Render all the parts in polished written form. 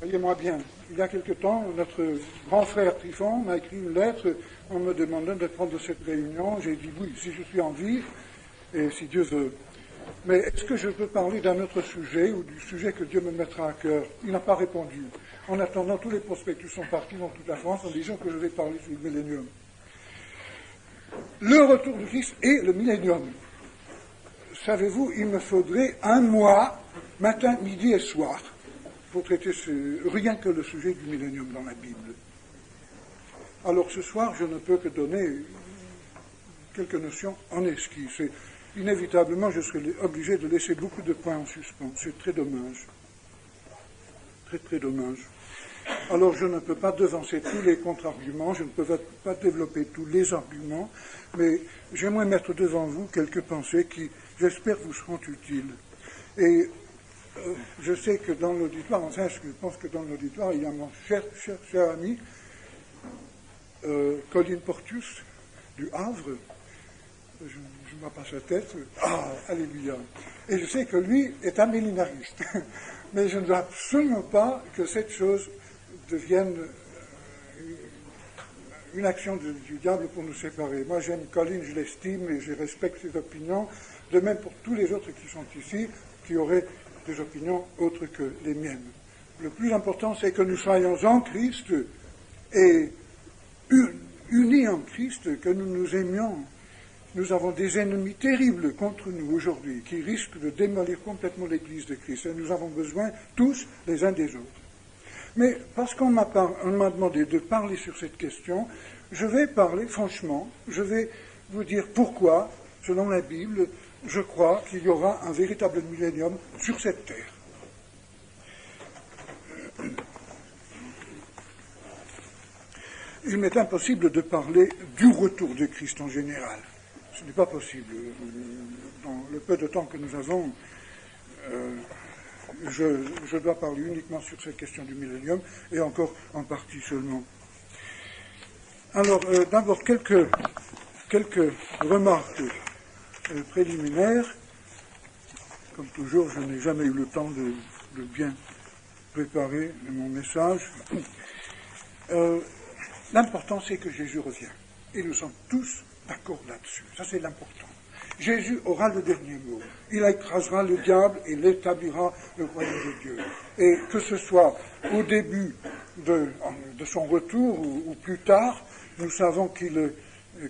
Voyez-moi bien, il y a quelque temps, notre grand frère Trifon m'a écrit une lettre en me demandant de prendre cette réunion. J'ai dit oui, si je suis en vie, et si Dieu veut. Mais est-ce que je peux parler d'un autre sujet ou du sujet que Dieu me mettra à cœur? Il n'a pas répondu. En attendant, tous les prospectus sont partis dans toute la France en disant que je vais parler sur le millénium. Le retour du Christ et le millénium. Savez-vous, il me faudrait un mois, matin, midi et soir, pour traiter rien que le sujet du millénium dans la Bible. Alors ce soir, je ne peux que donner quelques notions en esquisse. Inévitablement, je serai obligé de laisser beaucoup de points en suspens. C'est très dommage. Très, très dommage. Alors, je ne peux pas devancer tous les contre-arguments, je ne peux pas développer tous les arguments, mais j'aimerais mettre devant vous quelques pensées qui, j'espère, vous seront utiles. Et je sais que dans l'auditoire, enfin, je pense que dans l'auditoire, il y a mon cher ami, Colin Portius, du Havre. Je ne vois pas sa tête. Ah, alléluia. Et je sais que lui est un millénariste. Mais je ne veux absolument pas que cette chose devienne une action du diable pour nous séparer. Moi, j'aime Colin, je l'estime et je respecte ses opinions, de même pour tous les autres qui sont ici, qui auraient des opinions autres que les miennes. Le plus important, c'est que nous soyons en Christ et unis en Christ, que nous nous aimions. Nous avons des ennemis terribles contre nous aujourd'hui, qui risquent de démolir complètement l'Église de Christ. Et nous avons besoin tous les uns des autres. Mais parce qu'on m'a demandé de parler sur cette question, je vais parler franchement, je vais vous dire pourquoi, selon la Bible, je crois qu'il y aura un véritable millénium sur cette terre. Il m'est impossible de parler du retour de Christ en général. Ce n'est pas possible. Dans le peu de temps que nous avons, je dois parler uniquement sur cette question du millénium, et encore en partie seulement. Alors, d'abord, quelques remarques préliminaires. Comme toujours, je n'ai jamais eu le temps de bien préparer mon message. L'important, c'est que Jésus revient. Et nous sommes tous d'accord là-dessus. Ça, c'est l'important. Jésus aura le dernier mot. Il écrasera le diable et il établira le royaume de Dieu. Et que ce soit au début de son retour ou plus tard, nous savons qu'il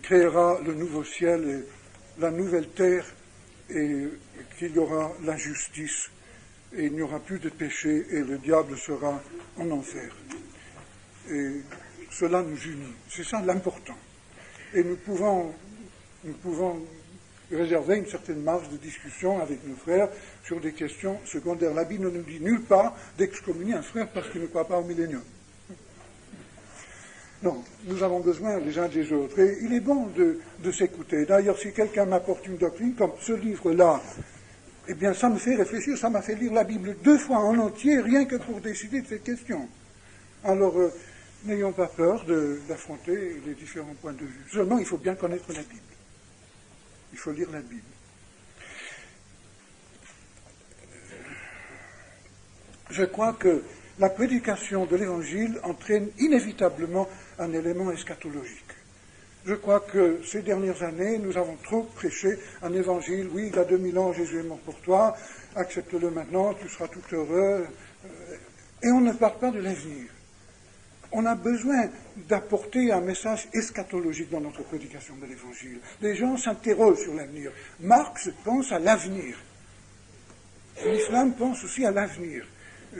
créera le nouveau ciel et la nouvelle terre et qu'il y aura la justice et il n'y aura plus de péché et le diable sera en enfer. Et cela nous unit. C'est ça l'important. Et nous pouvons réserver une certaine marge de discussion avec nos frères sur des questions secondaires. La Bible ne nous dit nulle part d'excommunier un frère parce qu'il ne croit pas au millénium. Non, nous avons besoin les uns des autres. Et il est bon de s'écouter. D'ailleurs, si quelqu'un m'apporte une doctrine comme ce livre-là, eh bien, ça me fait réfléchir, ça m'a fait lire la Bible 2 fois en entier, rien que pour décider de cette question. Alors, n'ayons pas peur d'affronter les différents points de vue. Seulement, il faut bien connaître la Bible. Il faut lire la Bible. Je crois que la prédication de l'Évangile entraîne inévitablement un élément eschatologique. Je crois que ces dernières années, nous avons trop prêché un Évangile. Oui, il y a 2000 ans, Jésus est mort pour toi, accepte-le maintenant, tu seras tout heureux. Et on ne parle pas de l'avenir. On a besoin d'apporter un message eschatologique dans notre prédication de l'Évangile. Les gens s'interrogent sur l'avenir. Marx pense à l'avenir. L'islam pense aussi à l'avenir.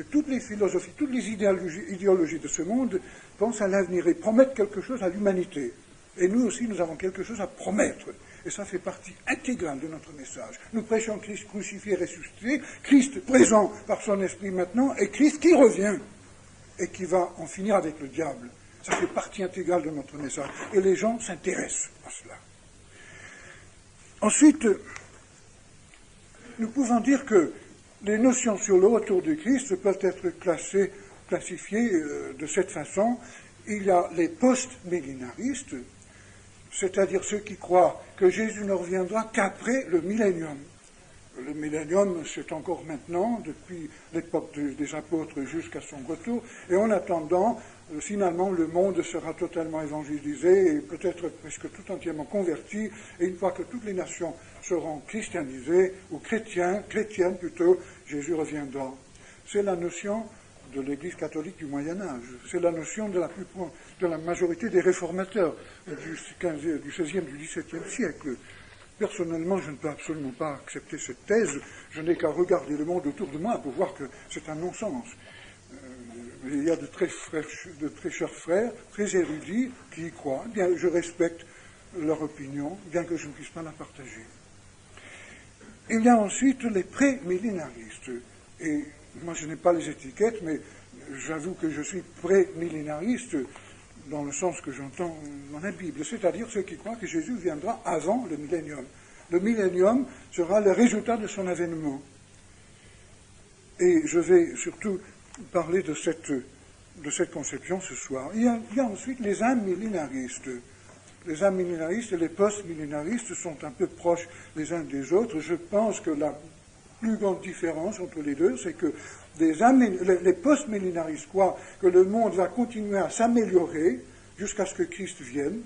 Toutes les philosophies, toutes les idéologies de ce monde pensent à l'avenir et promettent quelque chose à l'humanité. Et nous aussi, nous avons quelque chose à promettre. Et ça fait partie intégrale de notre message. Nous prêchons Christ crucifié, ressuscité, Christ présent par son esprit maintenant, et Christ qui revient. Et qui va en finir avec le diable. Ça fait partie intégrale de notre message. Et les gens s'intéressent à cela. Ensuite, nous pouvons dire que les notions sur le retour du Christ peuvent être classifiées de cette façon. Il y a les post-millénaristes, c'est-à-dire ceux qui croient que Jésus ne reviendra qu'après le millénium. Le millénium, c'est encore maintenant, depuis l'époque des apôtres jusqu'à son retour, et en attendant, finalement, le monde sera totalement évangélisé et peut-être presque tout entièrement converti, et une fois que toutes les nations seront christianisées, ou chrétiennes plutôt, Jésus reviendra. C'est la notion de l'Église catholique du Moyen-Âge, c'est la notion de la majorité des réformateurs du XVIe, du XVIIe siècle. Personnellement, je ne peux absolument pas accepter cette thèse. Je n'ai qu'à regarder le monde autour de moi pour voir que c'est un non-sens. Il y a de très chers frères, très érudits, qui y croient. Bien, je respecte leur opinion, bien que je ne puisse pas la partager. Il y a ensuite les pré-millénaristes. Et moi, je n'ai pas les étiquettes, mais j'avoue que je suis pré-millénariste dans le sens que j'entends dans la Bible, c'est-à-dire ceux qui croient que Jésus viendra avant le millénium. Le millénium sera le résultat de son avènement. Et je vais surtout parler de cette conception ce soir. Il y a ensuite les amillénaristes. Les amillénaristes et les post-millénaristes sont un peu proches les uns des autres. Je pense que la plus grande différence entre les deux, c'est que les post-millénaristes croient que le monde va continuer à s'améliorer jusqu'à ce que Christ vienne,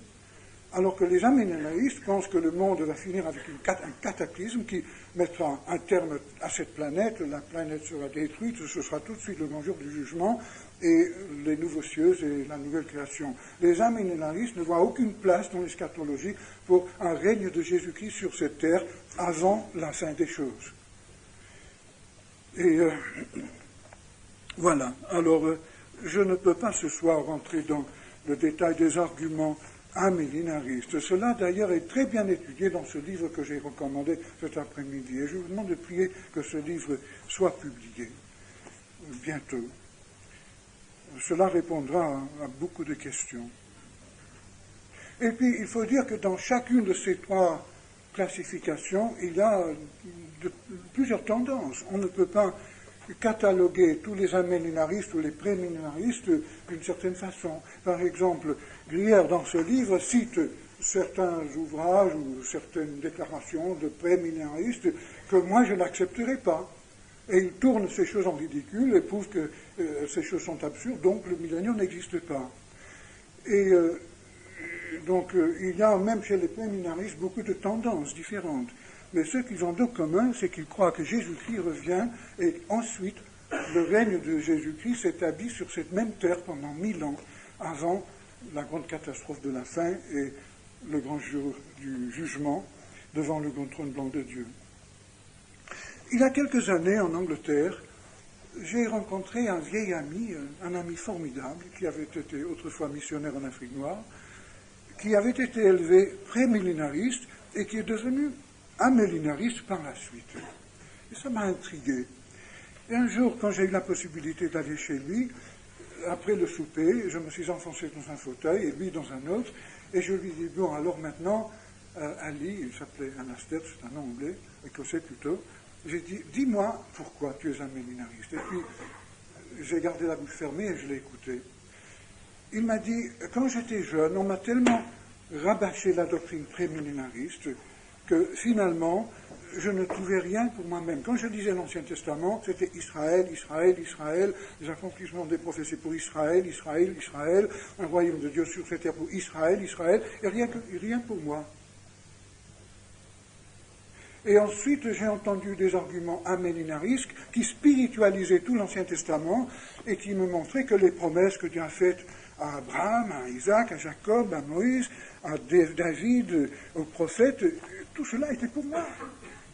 alors que les amillénaristes pensent que le monde va finir avec un cataclysme qui mettra un terme à cette planète, la planète sera détruite, ce sera tout de suite le grand jour du jugement, et les nouveaux cieux et la nouvelle création. Les amillénaristes ne voient aucune place dans l'eschatologie pour un règne de Jésus-Christ sur cette terre avant la fin des choses. Et voilà. Alors, je ne peux pas ce soir rentrer dans le détail des arguments amillénaristes. Cela, d'ailleurs, est très bien étudié dans ce livre que j'ai recommandé cet après-midi. Et je vous demande de prier que ce livre soit publié bientôt. Cela répondra à beaucoup de questions. Et puis, il faut dire que dans chacune de ces trois classifications, il y a plusieurs tendances. On ne peut pas cataloguer tous les amillénaristes ou les prémillénaristes d'une certaine façon. Par exemple, Glière, dans ce livre, cite certains ouvrages ou certaines déclarations de prémillénaristes que moi je n'accepterai pas. Et il tourne ces choses en ridicule et prouve que ces choses sont absurdes, donc le millénium n'existe pas. Et donc il y a même chez les prémillénaristes beaucoup de tendances différentes. Mais ce qu'ils ont de commun, c'est qu'ils croient que Jésus-Christ revient et ensuite le règne de Jésus-Christ s'établit sur cette même terre pendant 1000 ans avant la grande catastrophe de la fin et le grand jour du jugement devant le grand trône blanc de Dieu. Il y a quelques années, en Angleterre, j'ai rencontré un vieil ami, un ami formidable, qui avait été autrefois missionnaire en Afrique noire, qui avait été élevé pré-millénariste et qui est devenu amillénariste par la suite. Et ça m'a intrigué. Et un jour, quand j'ai eu la possibilité d'aller chez lui, après le souper, je me suis enfoncé dans un fauteuil et lui dans un autre, et je lui dis, bon, alors maintenant, Ali, il s'appelait Anaster, c'est un nom anglais, écossais plutôt, j'ai dit, dis-moi pourquoi tu es amillénariste. Et puis, j'ai gardé la bouche fermée et je l'ai écouté. Il m'a dit, quand j'étais jeune, on m'a tellement rabâché la doctrine prémillénariste que finalement, je ne trouvais rien pour moi-même. Quand je lisais l'Ancien Testament, c'était Israël, Israël, Israël, les accomplissements des prophéties pour Israël, Israël, Israël, un royaume de Dieu sur cette terre pour Israël, Israël, et rien pour moi. Et ensuite, j'ai entendu des arguments amillénaristes qui spiritualisaient tout l'Ancien Testament et qui me montraient que les promesses que Dieu a faites à Abraham, à Isaac, à Jacob, à Moïse, à David, aux prophètes, tout cela était pour moi.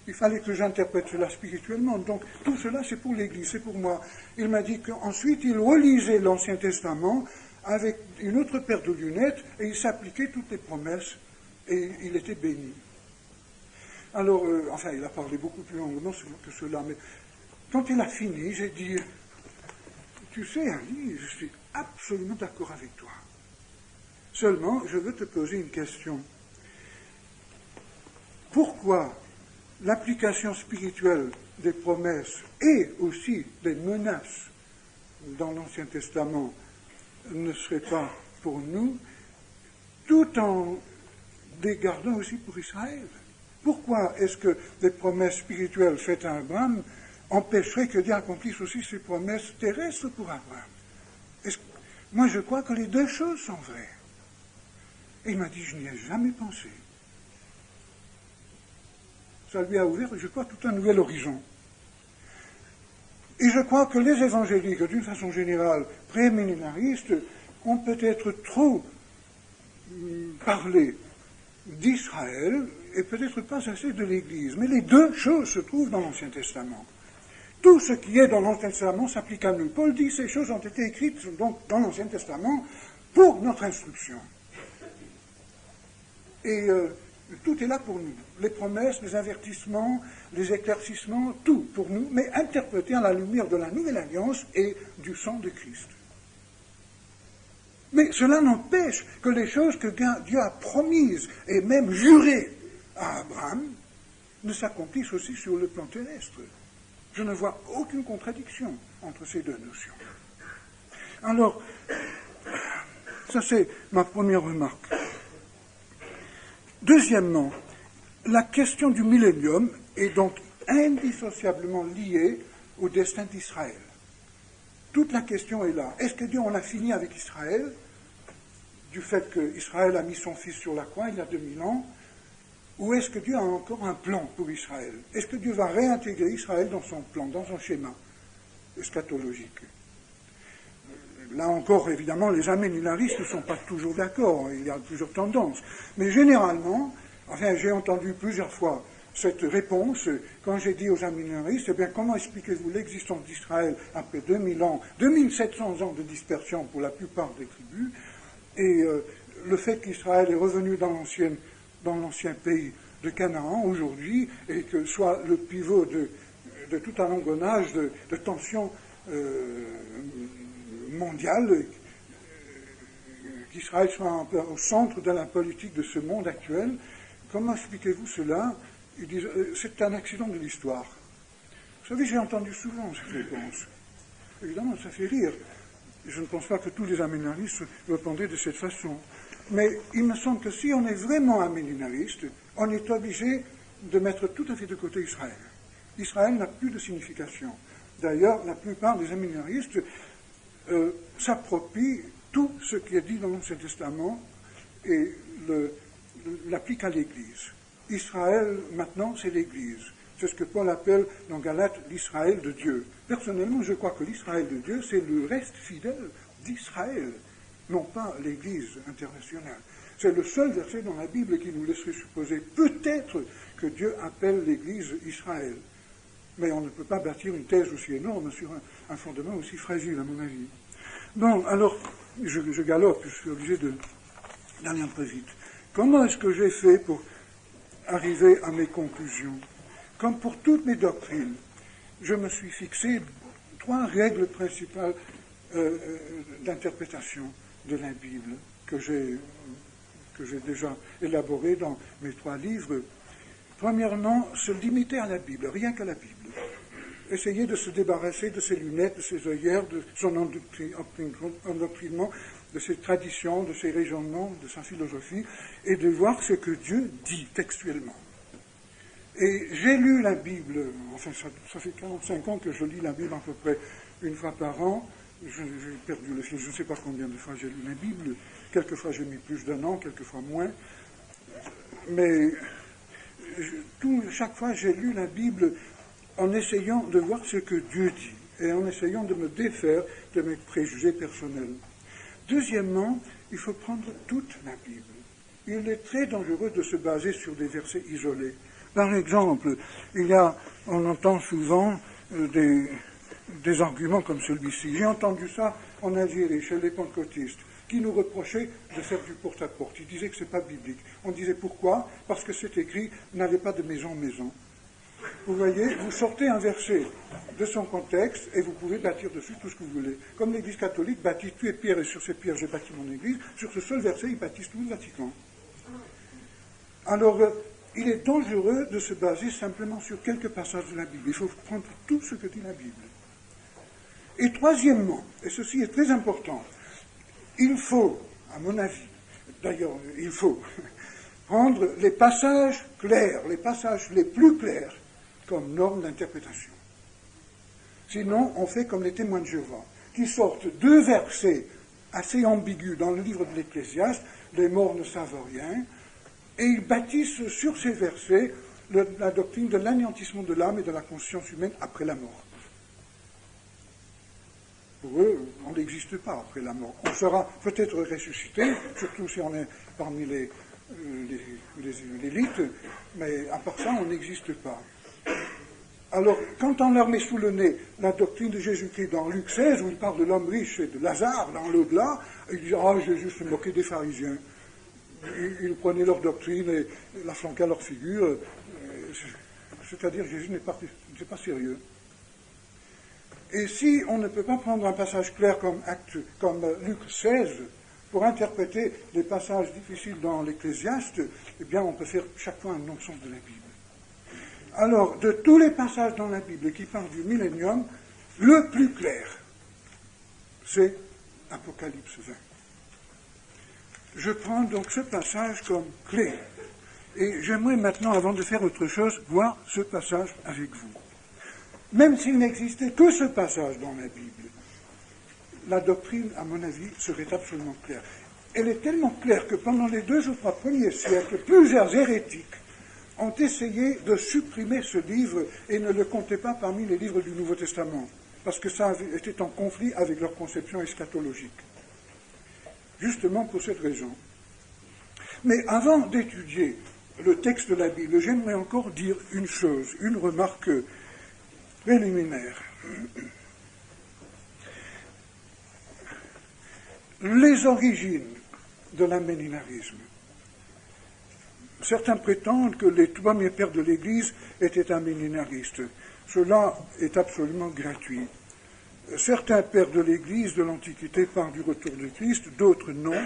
Il fallait que j'interprète cela spirituellement. Donc, tout cela, c'est pour l'Église, c'est pour moi. Il m'a dit qu'ensuite, il relisait l'Ancien Testament avec une autre paire de lunettes et il s'appliquait toutes les promesses et il était béni. Alors, enfin, il a parlé beaucoup plus longuement que cela, mais quand il a fini, j'ai dit, tu sais, Ali, je suis absolument d'accord avec toi. Seulement, je veux te poser une question. Pourquoi l'application spirituelle des promesses et aussi des menaces dans l'Ancien Testament ne serait pas pour nous, tout en les gardant aussi pour Israël? Pourquoi est-ce que les promesses spirituelles faites à Abraham empêcheraient que Dieu accomplisse aussi ses promesses terrestres pour Abraham? Moi, je crois que les deux choses sont vraies. Et il m'a dit, je n'y ai jamais pensé. Ça lui a ouvert, je crois, tout un nouvel horizon. Et je crois que les évangéliques, d'une façon générale, prémillénaristes, ont peut-être trop parlé d'Israël et peut-être pas assez de l'Église. Mais les deux choses se trouvent dans l'Ancien Testament. Tout ce qui est dans l'Ancien Testament s'applique à nous. Paul dit que ces choses ont été écrites donc dans l'Ancien Testament pour notre instruction. Et tout est là pour nous. Les promesses, les avertissements, les éclaircissements, tout pour nous, mais interprété à la lumière de la Nouvelle Alliance et du sang de Christ. Mais cela n'empêche que les choses que Dieu a promises et même jurées à Abraham ne s'accomplissent aussi sur le plan terrestre. Je ne vois aucune contradiction entre ces deux notions. Alors, ça c'est ma première remarque. Deuxièmement, la question du millénium est donc indissociablement liée au destin d'Israël. Toute la question est là. Est-ce que Dieu en a fini avec Israël, du fait qu'Israël a mis son fils sur la croix il y a 2000 ans, ou est-ce que Dieu a encore un plan pour Israël? Est-ce que Dieu va réintégrer Israël dans son plan, dans son schéma eschatologique? Là encore, évidemment, les amillénaristes ne sont pas toujours d'accord, il y a plusieurs tendances. Mais généralement, enfin, j'ai entendu plusieurs fois cette réponse quand j'ai dit aux amillénaristes, eh bien, comment expliquez-vous l'existence d'Israël après 2000 ans, 2700 ans de dispersion pour la plupart des tribus, et le fait qu'Israël est revenu dans l'ancien pays de Canaan aujourd'hui, et que soit le pivot de tout un engrenage de tensions mondiales, qu'Israël soit un peu au centre de la politique de ce monde actuel. Comment expliquez-vous cela? Ils disent, c'est un accident de l'histoire. Vous savez, j'ai entendu souvent cette réponse. Évidemment, ça fait rire. Je ne pense pas que tous les amillénaristes répondaient de cette façon. Mais il me semble que si on est vraiment amillénariste, on est obligé de mettre tout à fait de côté Israël. Israël n'a plus de signification. D'ailleurs, la plupart des amillénaristes s'approprient tout ce qui est dit dans l'Ancien Testament et l'appliquent à l'Église. Israël, maintenant, c'est l'Église. C'est ce que Paul appelle dans Galates l'Israël de Dieu. Personnellement, je crois que l'Israël de Dieu, c'est le reste fidèle d'Israël, non pas l'Église internationale. C'est le seul verset dans la Bible qui nous laisserait supposer peut-être que Dieu appelle l'Église Israël. Mais on ne peut pas bâtir une thèse aussi énorme sur un fondement aussi fragile, à mon avis. Bon, alors, je galope, je suis obligé d'aller un peu vite. Comment est-ce que j'ai fait pour arriver à mes conclusions? Comme pour toutes mes doctrines, je me suis fixé 3 règles principales d'interprétation de la Bible que j'ai déjà élaborées dans mes 3 livres. Premièrement, se limiter à la Bible, rien qu'à la Bible. Essayer de se débarrasser de ses lunettes, de ses œillères, de son endoctrinement, de ses traditions, de ses raisonnements, de sa philosophie, et de voir ce que Dieu dit textuellement. Et j'ai lu la Bible, enfin ça fait 45 ans que je lis la Bible à peu près une fois par an. J'ai perdu le fil, je ne sais pas combien de fois j'ai lu la Bible. Quelquefois j'ai mis plus d'1 an, quelquefois moins. Mais chaque fois j'ai lu la Bible en essayant de voir ce que Dieu dit et en essayant de me défaire de mes préjugés personnels. Deuxièmement, il faut prendre toute la Bible. Il est très dangereux de se baser sur des versets isolés. Par exemple, on entend souvent des arguments comme celui-ci. J'ai entendu ça en Algérie, chez les pentecôtistes, qui nous reprochaient de faire du porte-à-porte. Ils disaient que ce n'est pas biblique. On disait pourquoi? Parce que c'est écrit « n'avez pas de maison, maison ». Vous voyez, vous sortez un verset de son contexte et vous pouvez bâtir dessus tout ce que vous voulez. Comme l'Église catholique bâtit tu es pierre et sur ces pierres j'ai bâti mon Église, sur ce seul verset ils bâtissent tout le Vatican. Alors, il est dangereux de se baser simplement sur quelques passages de la Bible. Il faut prendre tout ce que dit la Bible. Et troisièmement, et ceci est très important, il faut, à mon avis, d'ailleurs, il faut prendre les passages clairs, les passages les plus clairs, comme norme d'interprétation. Sinon, on fait comme les témoins de Jéhovah, qui sortent 2 versets assez ambigus dans le livre de l'Ecclésiaste, les morts ne savent rien, et ils bâtissent sur ces versets la doctrine de l'anéantissement de l'âme et de la conscience humaine après la mort. Pour eux, on n'existe pas après la mort. On sera peut-être ressuscité, surtout si on est parmi l'élite, mais à part ça, on n'existe pas. Alors, quand on leur met sous le nez la doctrine de Jésus-Christ dans Luc 16, où il parle de l'homme riche et de Lazare dans l'au-delà, ils disent « Ah, Jésus se moquait des pharisiens ». Ils prenaient leur doctrine et la flanquaient à leur figure. C'est-à-dire Jésus n'est pas sérieux. Et si on ne peut pas prendre un passage clair comme Luc 16 pour interpréter les passages difficiles dans l'Ecclésiaste, eh bien on peut faire chaque fois un non-sens de la Bible. Alors, de tous les passages dans la Bible qui parlent du millénium, le plus clair, c'est Apocalypse 20. Je prends donc ce passage comme clé. Et j'aimerais maintenant, avant de faire autre chose, voir ce passage avec vous. Même s'il n'existait que ce passage dans la Bible, la doctrine, à mon avis, serait absolument claire. Elle est tellement claire que pendant les 2 ou 3 premiers siècles, plusieurs hérétiques ont essayé de supprimer ce livre et ne le comptaient pas parmi les livres du Nouveau Testament, parce que ça était en conflit avec leur conception eschatologique. Justement pour cette raison. Mais avant d'étudier le texte de la Bible, j'aimerais encore dire une chose, une remarque préliminaire. Les origines de l'améninarisme. Certains prétendent que les 3 premiers pères de l'Église étaient améninaristes. Cela est absolument gratuit. Certains pères de l'Église de l'Antiquité parlent du retour de Christ, d'autres non,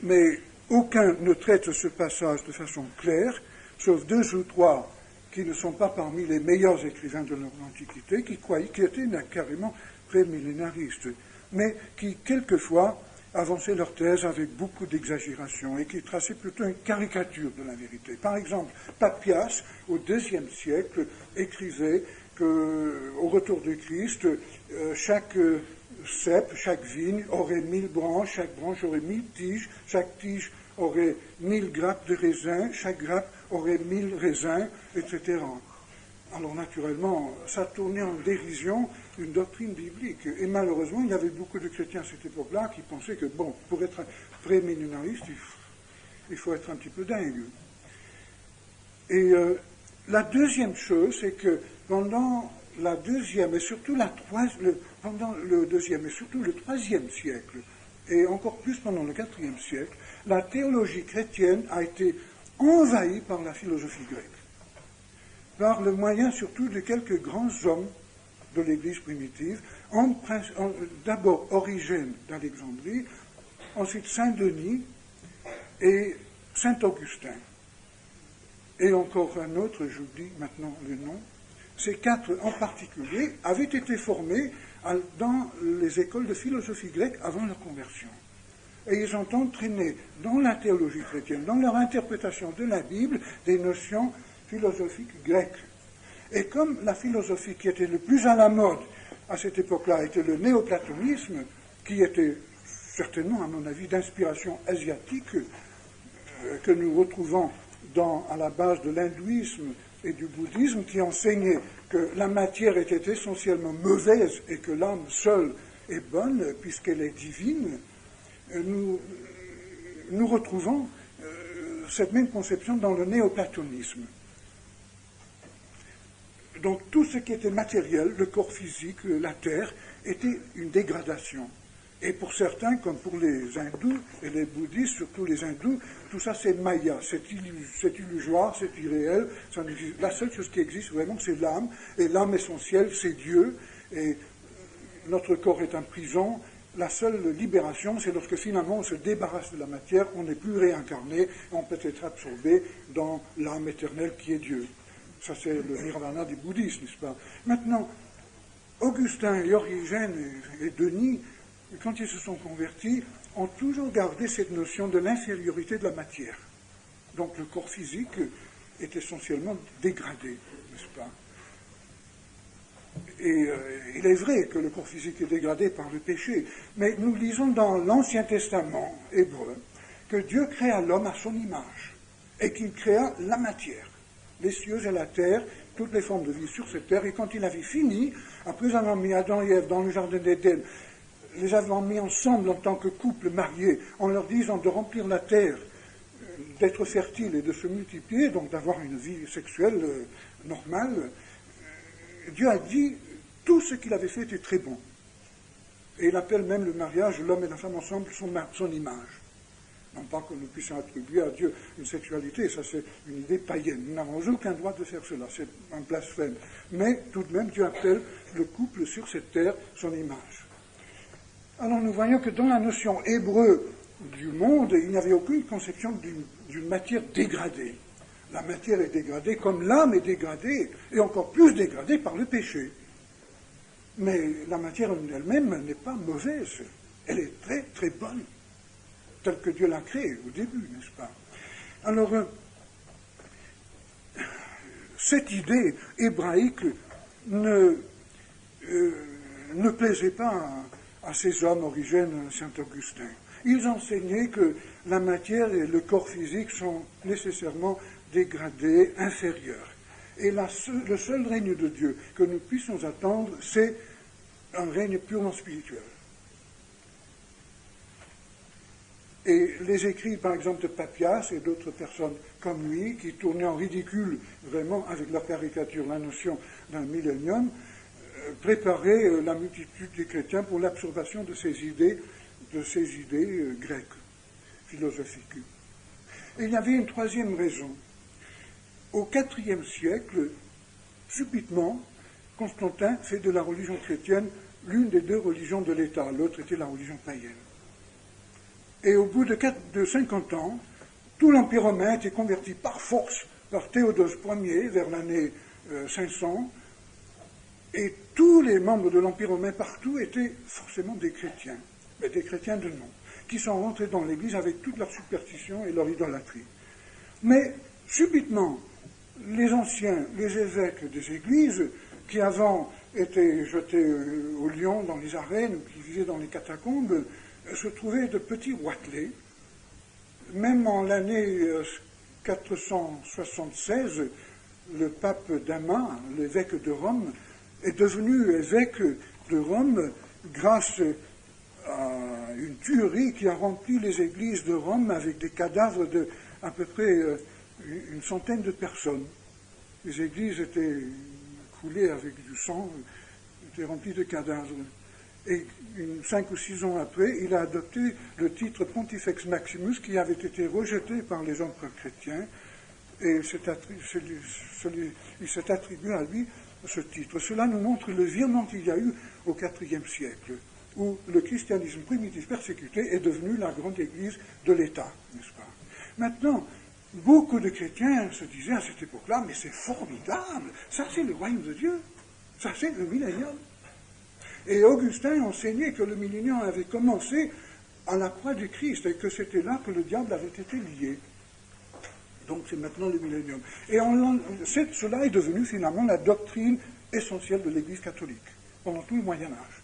mais aucun ne traite ce passage de façon claire, sauf 2 ou 3 qui ne sont pas parmi les meilleurs écrivains de l'Antiquité, qui étaient carrément prémillénaristes, mais qui, quelquefois, avançaient leur thèse avec beaucoup d'exagération et qui traçaient plutôt une caricature de la vérité. Par exemple, Papias, au IIe siècle, écrivait qu'au retour de Christ, chaque cep, chaque vigne aurait 1000 branches, chaque branche aurait 1000 tiges, chaque tige aurait 1000 grappes de raisin, chaque grappe aurait 1000 raisins, etc. Alors naturellement, ça tournait en dérision une doctrine biblique. Et malheureusement, il y avait beaucoup de chrétiens à cette époque-là qui pensaient que, bon, pour être prémillénariste, il faut être un petit peu dingue. Et la deuxième chose, c'est que pendant la deuxième et surtout pendant le deuxième et surtout le troisième siècle, et encore plus pendant le IVe siècle, la théologie chrétienne a été envahie par la philosophie grecque, par le moyen surtout de quelques grands hommes de l'Église primitive, d'abord Origène d'Alexandrie, ensuite Saint-Denis et Saint-Augustin. Et encore un autre, j'oublie maintenant le nom. Ces 4 en particulier avaient été formés dans les écoles de philosophie grecque avant leur conversion. Et ils ont entraîné dans la théologie chrétienne, dans leur interprétation de la Bible, des notions philosophiques grecques. Et comme la philosophie qui était le plus à la mode à cette époque-là était le néoplatonisme, qui était certainement, à mon avis, d'inspiration asiatique, que nous retrouvons à la base de l'hindouisme et du bouddhisme, qui enseignait que la matière était essentiellement mauvaise et que l'âme seule est bonne, puisqu'elle est divine, nous retrouvons cette même conception dans le néoplatonisme. Donc tout ce qui était matériel, le corps physique, la terre, était une dégradation. Et pour certains, comme pour les hindous et les bouddhistes, surtout les hindous, tout ça c'est maya, c'est illusoire, c'est irréel. La seule chose qui existe vraiment, c'est l'âme, et l'âme essentielle, c'est Dieu, et notre corps est en prison. La seule libération, c'est lorsque finalement on se débarrasse de la matière, on n'est plus réincarné, on peut être absorbé dans l'âme éternelle qui est Dieu. Ça c'est le nirvana des bouddhistes, n'est-ce pas? Maintenant, Augustin et Origène et Denis, quand ils se sont convertis, ont toujours gardé cette notion de l'infériorité de la matière. Donc le corps physique est essentiellement dégradé, n'est-ce pas? Et il est vrai que le corps physique est dégradé par le péché, mais nous lisons dans l'Ancien Testament hébreu que Dieu créa l'homme à son image et qu'il créa la matière, les cieux et la terre, toutes les formes de vie sur cette terre. Et quand il avait fini, après avoir mis Adam et Ève dans le jardin d'Éden, les avons mis ensemble en tant que couple marié, en leur disant de remplir la terre, d'être fertile et de se multiplier, donc d'avoir une vie sexuelle normale, Dieu a dit tout ce qu'il avait fait était très bon. Et il appelle même le mariage, l'homme et la femme ensemble, son image. Non pas que nous puissions attribuer à Dieu une sexualité, ça c'est une idée païenne. Nous n'avons aucun droit de faire cela, c'est un blasphème. Mais tout de même, Dieu appelle le couple sur cette terre son image. Alors nous voyons que dans la notion hébreu du monde, il n'y avait aucune conception d'une matière dégradée. La matière est dégradée comme l'âme est dégradée, et encore plus dégradée par le péché. Mais la matière elle-même n'est pas mauvaise, elle est très très bonne, telle que Dieu l'a créée au début, n'est-ce pas? Alors, cette idée hébraïque ne plaisait pas à ces hommes, Origène, Saint-Augustin. Ils enseignaient que la matière et le corps physique sont nécessairement dégradés, inférieurs. Et le seul règne de Dieu que nous puissions attendre, c'est un règne purement spirituel. Et les écrits, par exemple, de Papias et d'autres personnes comme lui, qui tournaient en ridicule, vraiment, avec leur caricature, la notion d'un millénium, préparaient la multitude des chrétiens pour l'absorption de ces idées grecques, philosophiques. Et il y avait une troisième raison. Au IVe siècle, subitement, Constantin fait de la religion chrétienne l'une des deux religions de l'État, l'autre était la religion païenne. Et au bout de 50 ans, tout l'Empire romain était converti par force par Théodose Ier vers l'année 500, et tous les membres de l'Empire romain partout étaient forcément des chrétiens, mais des chrétiens de nom, qui sont rentrés dans l'Église avec toute leur superstition et leur idolâtrie. Mais subitement, les anciens, les évêques des églises, qui avant étaient jetés au lion dans les arènes ou qui vivaient dans les catacombes, se trouvaient de petits roitelets. Même en l'année 476, le pape Damas, l'évêque de Rome, est devenu évêque de Rome grâce à une tuerie qui a rempli les églises de Rome avec des cadavres de à peu près une centaine de personnes. Les églises étaient coulées avec du sang, étaient remplies de cadavres. Et 5 ou 6 ans après, il a adopté le titre Pontifex Maximus qui avait été rejeté par les empereurs chrétiens, et il s'est attribué à lui ce titre. Cela nous montre le virement qu'il y a eu au IVe siècle, où le christianisme primitif persécuté est devenu la grande église de l'État, n'est-ce pas? Maintenant, beaucoup de chrétiens se disaient à cette époque-là, mais c'est formidable, ça c'est le royaume de Dieu, ça c'est le millénium. Et Augustin enseignait que le millénium avait commencé à la croix du Christ et que c'était là que le diable avait été lié. Donc c'est maintenant le millénium. Et cela est devenu finalement la doctrine essentielle de l'Église catholique pendant tout le Moyen-Âge.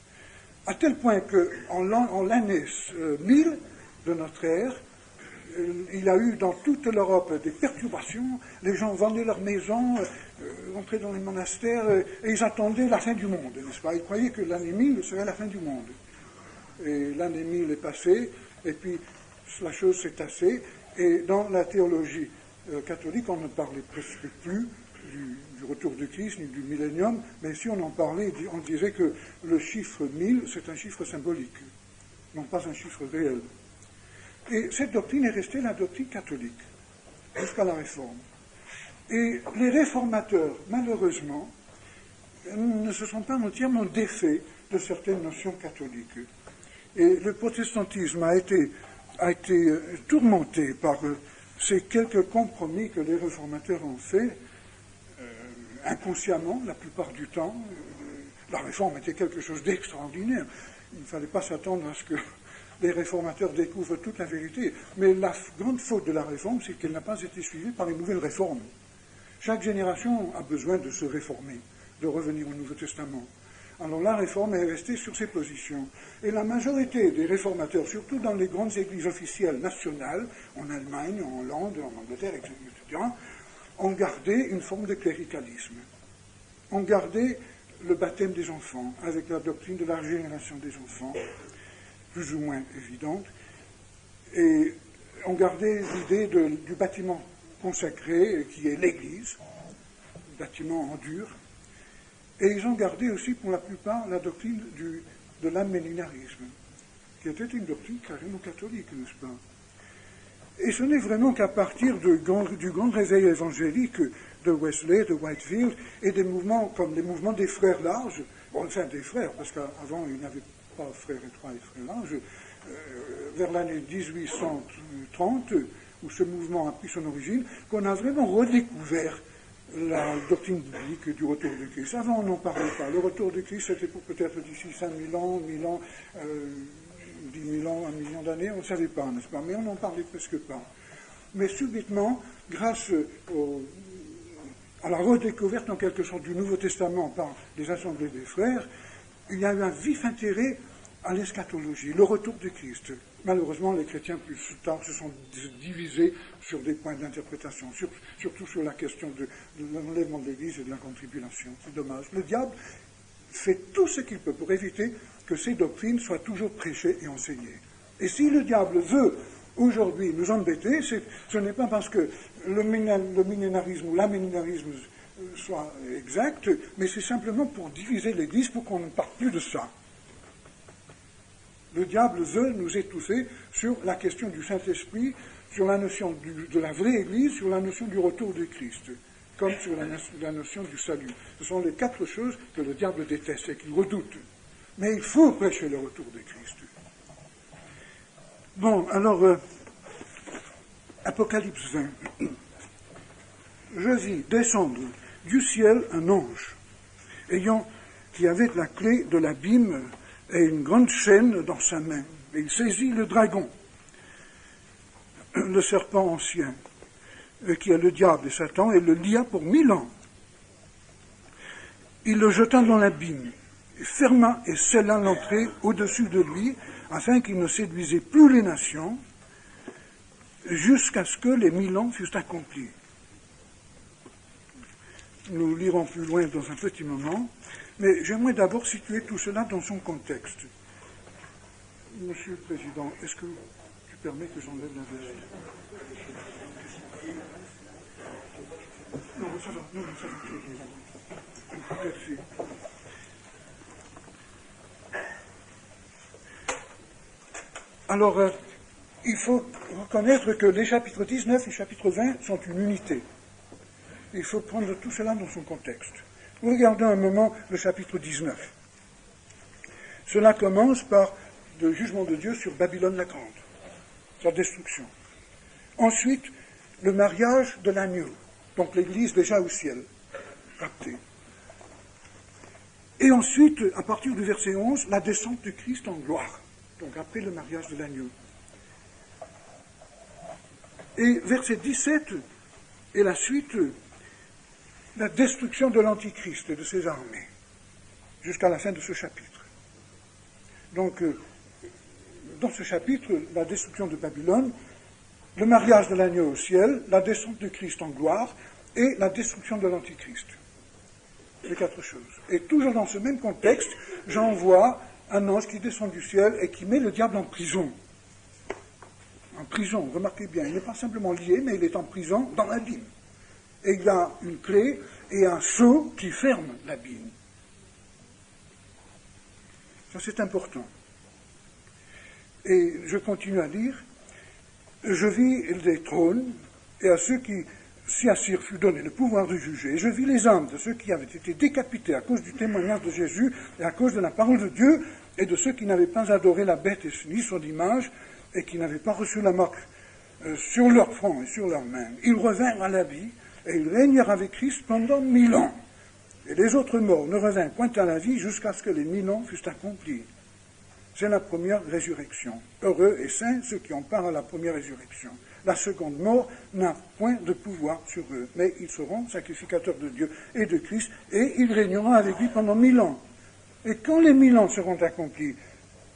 À tel point qu'en l'année 1000 de notre ère, il y a eu dans toute l'Europe des perturbations, les gens vendaient leurs maisons, entraient dans les monastères, et ils attendaient la fin du monde, n'est-ce pas? Ils croyaient que l'année 1000 serait la fin du monde. Et l'année 1000 est passée, et puis la chose s'est tassée, et dans la théologie catholique, on ne parlait presque plus du retour du Christ, ni du millénium, mais si on en parlait, on disait que le chiffre 1000, c'est un chiffre symbolique, non pas un chiffre réel. Et cette doctrine est restée la doctrine catholique, jusqu'à la Réforme. Et les réformateurs, malheureusement, ne se sont pas entièrement défaits de certaines notions catholiques. Et le protestantisme a été tourmenté par ces quelques compromis que les réformateurs ont faits, inconsciemment, la plupart du temps. La Réforme était quelque chose d'extraordinaire. Il ne fallait pas s'attendre à ce que les réformateurs découvrent toute la vérité. Mais la grande faute de la réforme, c'est qu'elle n'a pas été suivie par une nouvelle réforme. Chaque génération a besoin de se réformer, de revenir au Nouveau Testament. Alors la réforme est restée sur ses positions. Et la majorité des réformateurs, surtout dans les grandes églises officielles nationales, en Allemagne, en Hollande, en Angleterre, etc., ont gardé une forme de cléricalisme. Ont gardé le baptême des enfants, avec la doctrine de la régénération des enfants, plus ou moins évidente, et ont gardé l'idée du bâtiment consacré, qui est l'Église, bâtiment en dur, et ils ont gardé aussi, pour la plupart, la doctrine de l'amillénarisme, qui était une doctrine carrément catholique, n'est-ce pas? Et ce n'est vraiment qu'à partir du grand réveil évangélique de Wesley, de Whitefield, et des mouvements comme les mouvements des frères larges, enfin des frères, parce qu'avant il n'y avait pas frères étroits et frères larges, vers l'année 1830, où ce mouvement a pris son origine, qu'on a vraiment redécouvert la doctrine biblique du retour de Christ. Avant, on n'en parlait pas. Le retour de Christ, c'était pour peut-être d'ici 5000 ans, 1000 ans, 10 000 ans, 1 million d'années, on ne savait pas, n'est-ce pas? Mais on n'en parlait presque pas. Mais subitement, grâce à la redécouverte, en quelque sorte, du Nouveau Testament par les assemblées des frères, il y a eu un vif intérêt à l'eschatologie, le retour de Christ. Malheureusement, les chrétiens, plus tard, se sont divisés sur des points d'interprétation, surtout sur la question de l'enlèvement de l'Église et de la contribulation. C'est dommage. Le diable fait tout ce qu'il peut pour éviter que ces doctrines soient toujours prêchées et enseignées. Et si le diable veut aujourd'hui nous embêter, ce n'est pas parce que le millénarisme ou l'amillénarisme soit exact, mais c'est simplement pour diviser l'Église, pour qu'on ne parle plus de ça. Le diable veut nous étouffer sur la question du Saint-Esprit, sur la notion de la vraie Église, sur la notion du retour de Christ, comme sur la notion du salut. Ce sont les 4 choses que le diable déteste et qu'il redoute. Mais il faut prêcher le retour de Christ. Bon, alors, Apocalypse 20. Je vis descendre du ciel un ange, qui avait la clé de l'abîme et une grande chaîne dans sa main. Et il saisit le dragon, le serpent ancien, qui est le diable et Satan, et le lia pour 1000 ans. Il le jeta dans l'abîme, et ferma et scella l'entrée au-dessus de lui, afin qu'il ne séduisait plus les nations, jusqu'à ce que les 1000 ans fussent accomplis. Nous lirons plus loin dans un petit moment, mais j'aimerais d'abord situer tout cela dans son contexte. Monsieur le Président, est-ce que tu permets que j'enlève la veste? Non, ça va, ça va. Merci. Alors, il faut reconnaître que les chapitres 19 et chapitre 20 sont une unité. Il faut prendre tout cela dans son contexte. Regardons un moment le chapitre 19. Cela commence par le jugement de Dieu sur Babylone la Grande, sa destruction. Ensuite, le mariage de l'agneau, donc l'Église déjà au ciel, raptée. Et ensuite, à partir du verset 11, la descente de Christ en gloire, donc après le mariage de l'agneau. Et verset 17 et la suite, la destruction de l'Antichrist et de ses armées, jusqu'à la fin de ce chapitre. Donc, dans ce chapitre, la destruction de Babylone, le mariage de l'agneau au ciel, la descente de Christ en gloire et la destruction de l'Antichrist. Les 4 choses. Et toujours dans ce même contexte, j'en vois un ange qui descend du ciel et qui met le diable en prison. En prison, remarquez bien, il n'est pas simplement lié, mais il est en prison dans l'abîme. Et il y a une clé et un sceau qui ferment l'abîme. Ça, c'est important. Et je continue à lire. Je vis des trônes, et à ceux qui s'y assirent fut donné le pouvoir de juger. Et je vis les âmes de ceux qui avaient été décapités à cause du témoignage de Jésus et à cause de la parole de Dieu, et de ceux qui n'avaient pas adoré la bête ni son image, et qui n'avaient pas reçu la marque sur leur front et sur leurs mains. Ils revinrent à la vie, et ils régnèrent avec Christ pendant 1000 ans. Et les autres morts ne revinrent point à la vie jusqu'à ce que les 1000 ans fussent accomplis. c'est la première résurrection. Heureux et saints ceux qui ont part à la première résurrection. La seconde mort n'a point de pouvoir sur eux, mais ils seront sacrificateurs de Dieu et de Christ, et ils régneront avec lui pendant 1000 ans. Et quand les 1000 ans seront accomplis,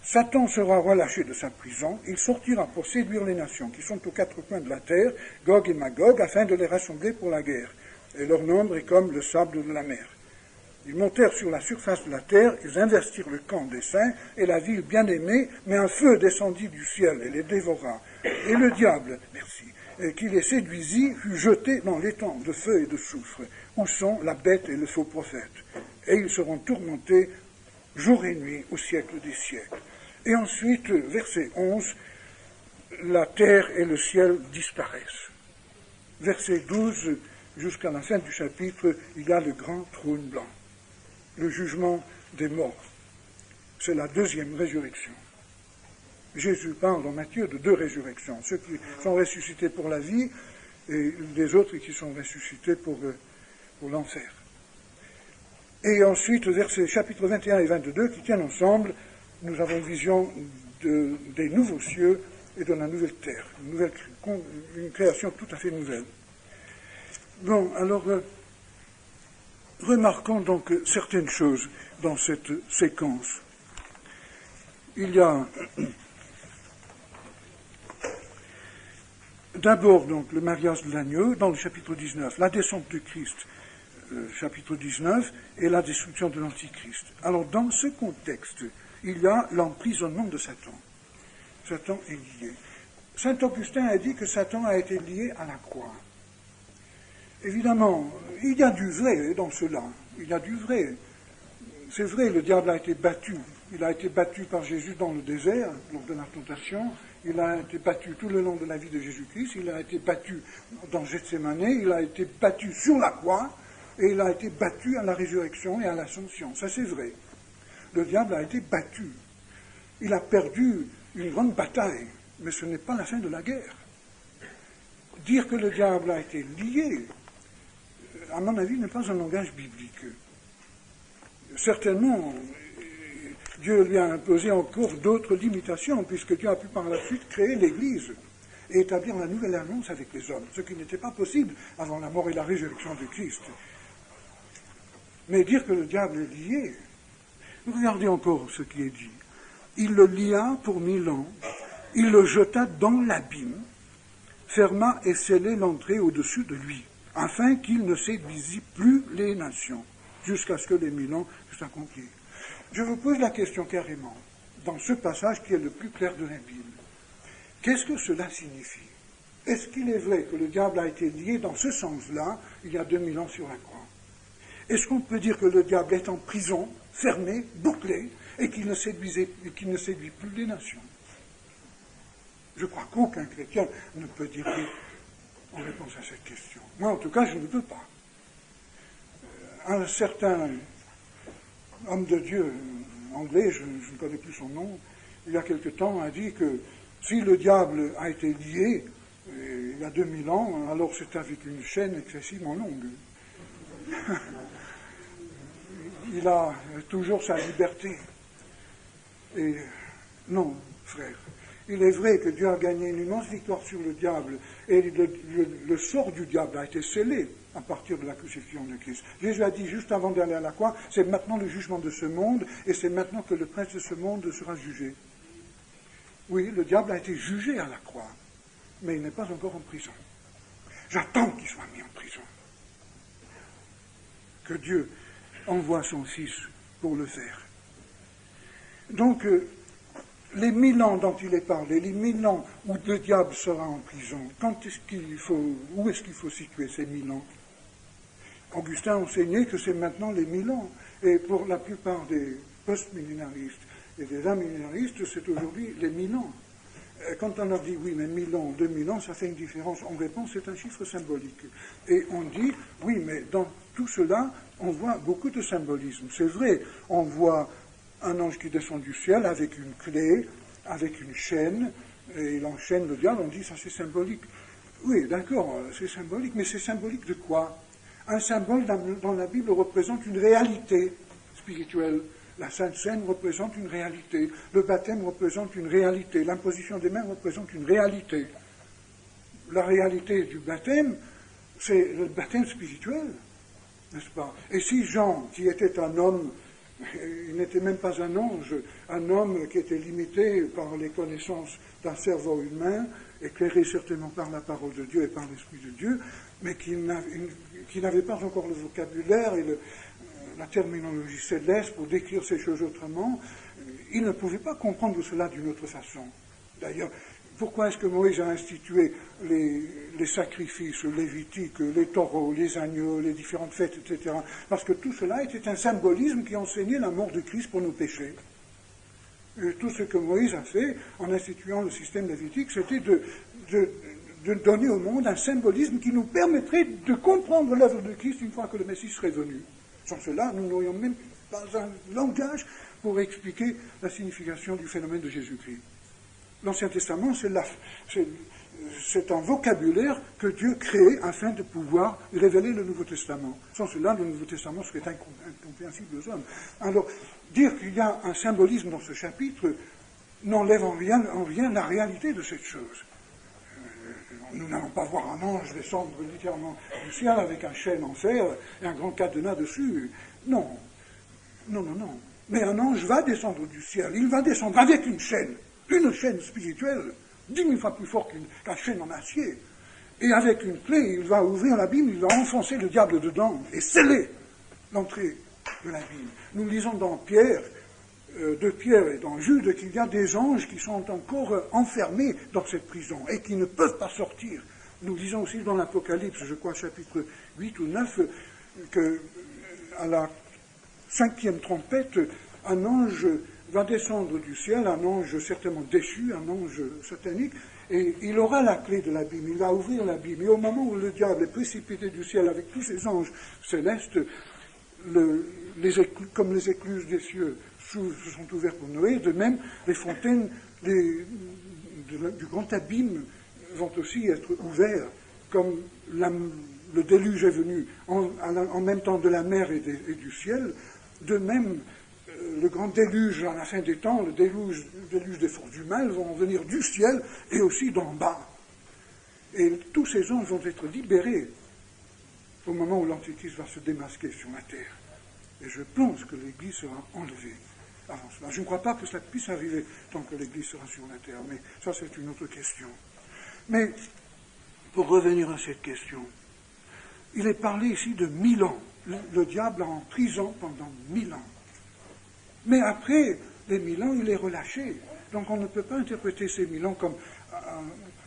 Satan sera relâché de sa prison, il sortira pour séduire les nations qui sont aux quatre coins de la terre, Gog et Magog, afin de les rassembler pour la guerre. Et leur nombre est comme le sable de la mer. Ils montèrent sur la surface de la terre, ils investirent le camp des saints et la ville bien-aimée, mais un feu descendit du ciel et les dévora. Et le diable, qui les séduisit, fut jeté dans l'étang de feu et de soufre, où sont la bête et le faux prophète. Et ils seront tourmentés jour et nuit au siècle des siècles. Et ensuite, verset 11, la terre et le ciel disparaissent. Verset 12, jusqu'à la fin du chapitre, il y a le grand trône blanc, le jugement des morts. C'est la deuxième résurrection. Jésus parle dans Matthieu de deux résurrections, ceux qui sont ressuscités pour la vie et les autres qui sont ressuscités pour l'enfer. Et ensuite, versets chapitres 21 et 22 qui tiennent ensemble, nous avons une vision des nouveaux cieux et de la nouvelle terre, une création tout à fait nouvelle. Bon, alors, remarquons donc certaines choses dans cette séquence. Il y a d'abord donc le mariage de l'agneau dans le chapitre 19, la descente de Christ, chapitre 19, et la destruction de l'Antichrist. Alors, dans ce contexte, il y a l'emprisonnement de Satan. Satan est lié. Saint Augustin a dit que Satan a été lié à la croix. Évidemment, il y a du vrai dans cela. Il y a du vrai. C'est vrai, le diable a été battu. Il a été battu par Jésus dans le désert, lors de la tentation. Il a été battu tout le long de la vie de Jésus-Christ. Il a été battu dans Gethsémane. Il a été battu sur la croix. Et il a été battu à la résurrection et à l'ascension. Ça, c'est vrai. Le diable a été battu. Il a perdu une grande bataille. Mais ce n'est pas la fin de la guerre. Dire que le diable a été lié, à mon avis, n'est pas un langage biblique. Certainement, Dieu lui a imposé encore d'autres limitations, puisque Dieu a pu par la suite créer l'Église et établir la nouvelle alliance avec les hommes, ce qui n'était pas possible avant la mort et la résurrection de Christ. Mais dire que le diable est lié, regardez encore ce qui est dit. Il le lia pour 1000 ans, il le jeta dans l'abîme, ferma et scellait l'entrée au-dessus de lui, afin qu'il ne séduisit plus les nations, jusqu'à ce que les 1000 ans soient accomplis. Je vous pose la question carrément, dans ce passage qui est le plus clair de la Bible. Qu'est-ce que cela signifie? Est-ce qu'il est vrai que le diable a été lié dans ce sens-là, il y a 2000 ans sur la croix? Est-ce qu'on peut dire que le diable est en prison, fermé, bouclé, et qu'il ne séduit plus les nations? Je crois qu'aucun chrétien ne peut dire oui en réponse à cette question. Moi, en tout cas, je ne peux pas. Un certain homme de Dieu anglais, je ne connais plus son nom, il y a quelque temps a dit que si le diable a été lié il y a 2000 ans, alors c'est avec une chaîne excessivement longue. Il a toujours sa liberté. Et non, frère. Il est vrai que Dieu a gagné une immense victoire sur le diable, et le sort du diable a été scellé à partir de la crucifixion de Christ. Jésus a dit juste avant d'aller à la croix, c'est maintenant le jugement de ce monde, et c'est maintenant que le prince de ce monde sera jugé. Oui, le diable a été jugé à la croix, mais il n'est pas encore en prison. J'attends qu'il soit mis en prison. Que Dieu envoie son Fils pour le faire. Donc, les 1000 ans dont il est parlé, les 1000 ans où le diable sera en prison, où est-ce qu'il faut situer ces 1000 ans? Augustin enseignait que c'est maintenant les 1000 ans. Et pour la plupart des post-millénaristes et des amillénaristes, c'est aujourd'hui les 1000 ans. Quand on leur dit oui, mais 1000 ans, 2000 ans, ça fait une différence, on répond c'est un chiffre symbolique. Et on dit oui, mais dans tout cela, on voit beaucoup de symbolisme. C'est vrai, on voit un ange qui descend du ciel avec une clé, avec une chaîne, et il enchaîne le diable, on dit ça c'est symbolique. Oui, d'accord, c'est symbolique, mais c'est symbolique de quoi? Un symbole dans la Bible représente une réalité spirituelle. La Sainte Seine représente une réalité. Le baptême représente une réalité. L'imposition des mains représente une réalité. La réalité du baptême, c'est le baptême spirituel, n'est-ce pas? Et si Jean, qui était un homme, il n'était même pas un ange, un homme qui était limité par les connaissances d'un cerveau humain, éclairé certainement par la parole de Dieu et par l'Esprit de Dieu, mais qui n'avait pas encore le vocabulaire et la terminologie céleste pour décrire ces choses autrement, il ne pouvait pas comprendre cela d'une autre façon. D'ailleurs, pourquoi est-ce que Moïse a institué les sacrifices lévitiques, les taureaux, les agneaux, les différentes fêtes, etc. Parce que tout cela était un symbolisme qui enseignait la mort de Christ pour nos péchés. Et tout ce que Moïse a fait en instituant le système lévitique, c'était de donner au monde un symbolisme qui nous permettrait de comprendre l'œuvre de Christ une fois que le Messie serait venu. Sans cela, nous n'aurions même pas un langage pour expliquer la signification du phénomène de Jésus-Christ. L'Ancien Testament, c'est un vocabulaire que Dieu crée afin de pouvoir révéler le Nouveau Testament. Sans cela, le Nouveau Testament serait incompréhensible aux hommes. Alors, dire qu'il y a un symbolisme dans ce chapitre n'enlève en rien la réalité de cette chose. Nous n'allons pas voir un ange descendre littéralement du ciel avec un chêne en fer et un grand cadenas dessus. Non. Mais un ange va descendre du ciel. Il va descendre avec une chaîne spirituelle, 10 000 fois plus forte qu'un chêne en acier. Et avec une clé, il va ouvrir l'abîme, il va enfoncer le diable dedans et sceller l'entrée de l'abîme. Nous lisons dans Pierre et dans Jude qu'il y a des anges qui sont encore enfermés dans cette prison et qui ne peuvent pas sortir. Nous lisons aussi dans l'Apocalypse, je crois chapitre 8 ou 9, que à la 5e trompette, un ange va descendre du ciel, un ange certainement déchu, un ange satanique, et il aura la clé de l'abîme, il va ouvrir l'abîme. Et au moment où le diable est précipité du ciel avec tous ses anges célestes, comme les écluses des cieux se sont ouvertes pour Noé, de même les fontaines du grand abîme vont aussi être ouvertes, comme le déluge est venu en même temps de la mer et du ciel, de même le grand déluge à la fin des temps, le déluge des forces du mal vont venir du ciel et aussi d'en bas. Et tous ces anges vont être libérés au moment où l'Antichrist va se démasquer sur la terre. Et je pense que l'Église sera enlevée avant cela. Je ne crois pas que cela puisse arriver tant que l'Église sera sur la terre, mais ça c'est une autre question. Mais pour revenir à cette question, il est parlé ici de 1000 ans. Le diable est en prison pendant 1000 ans. Mais après les 1000 ans, il est relâché. Donc on ne peut pas interpréter ces 1000 ans comme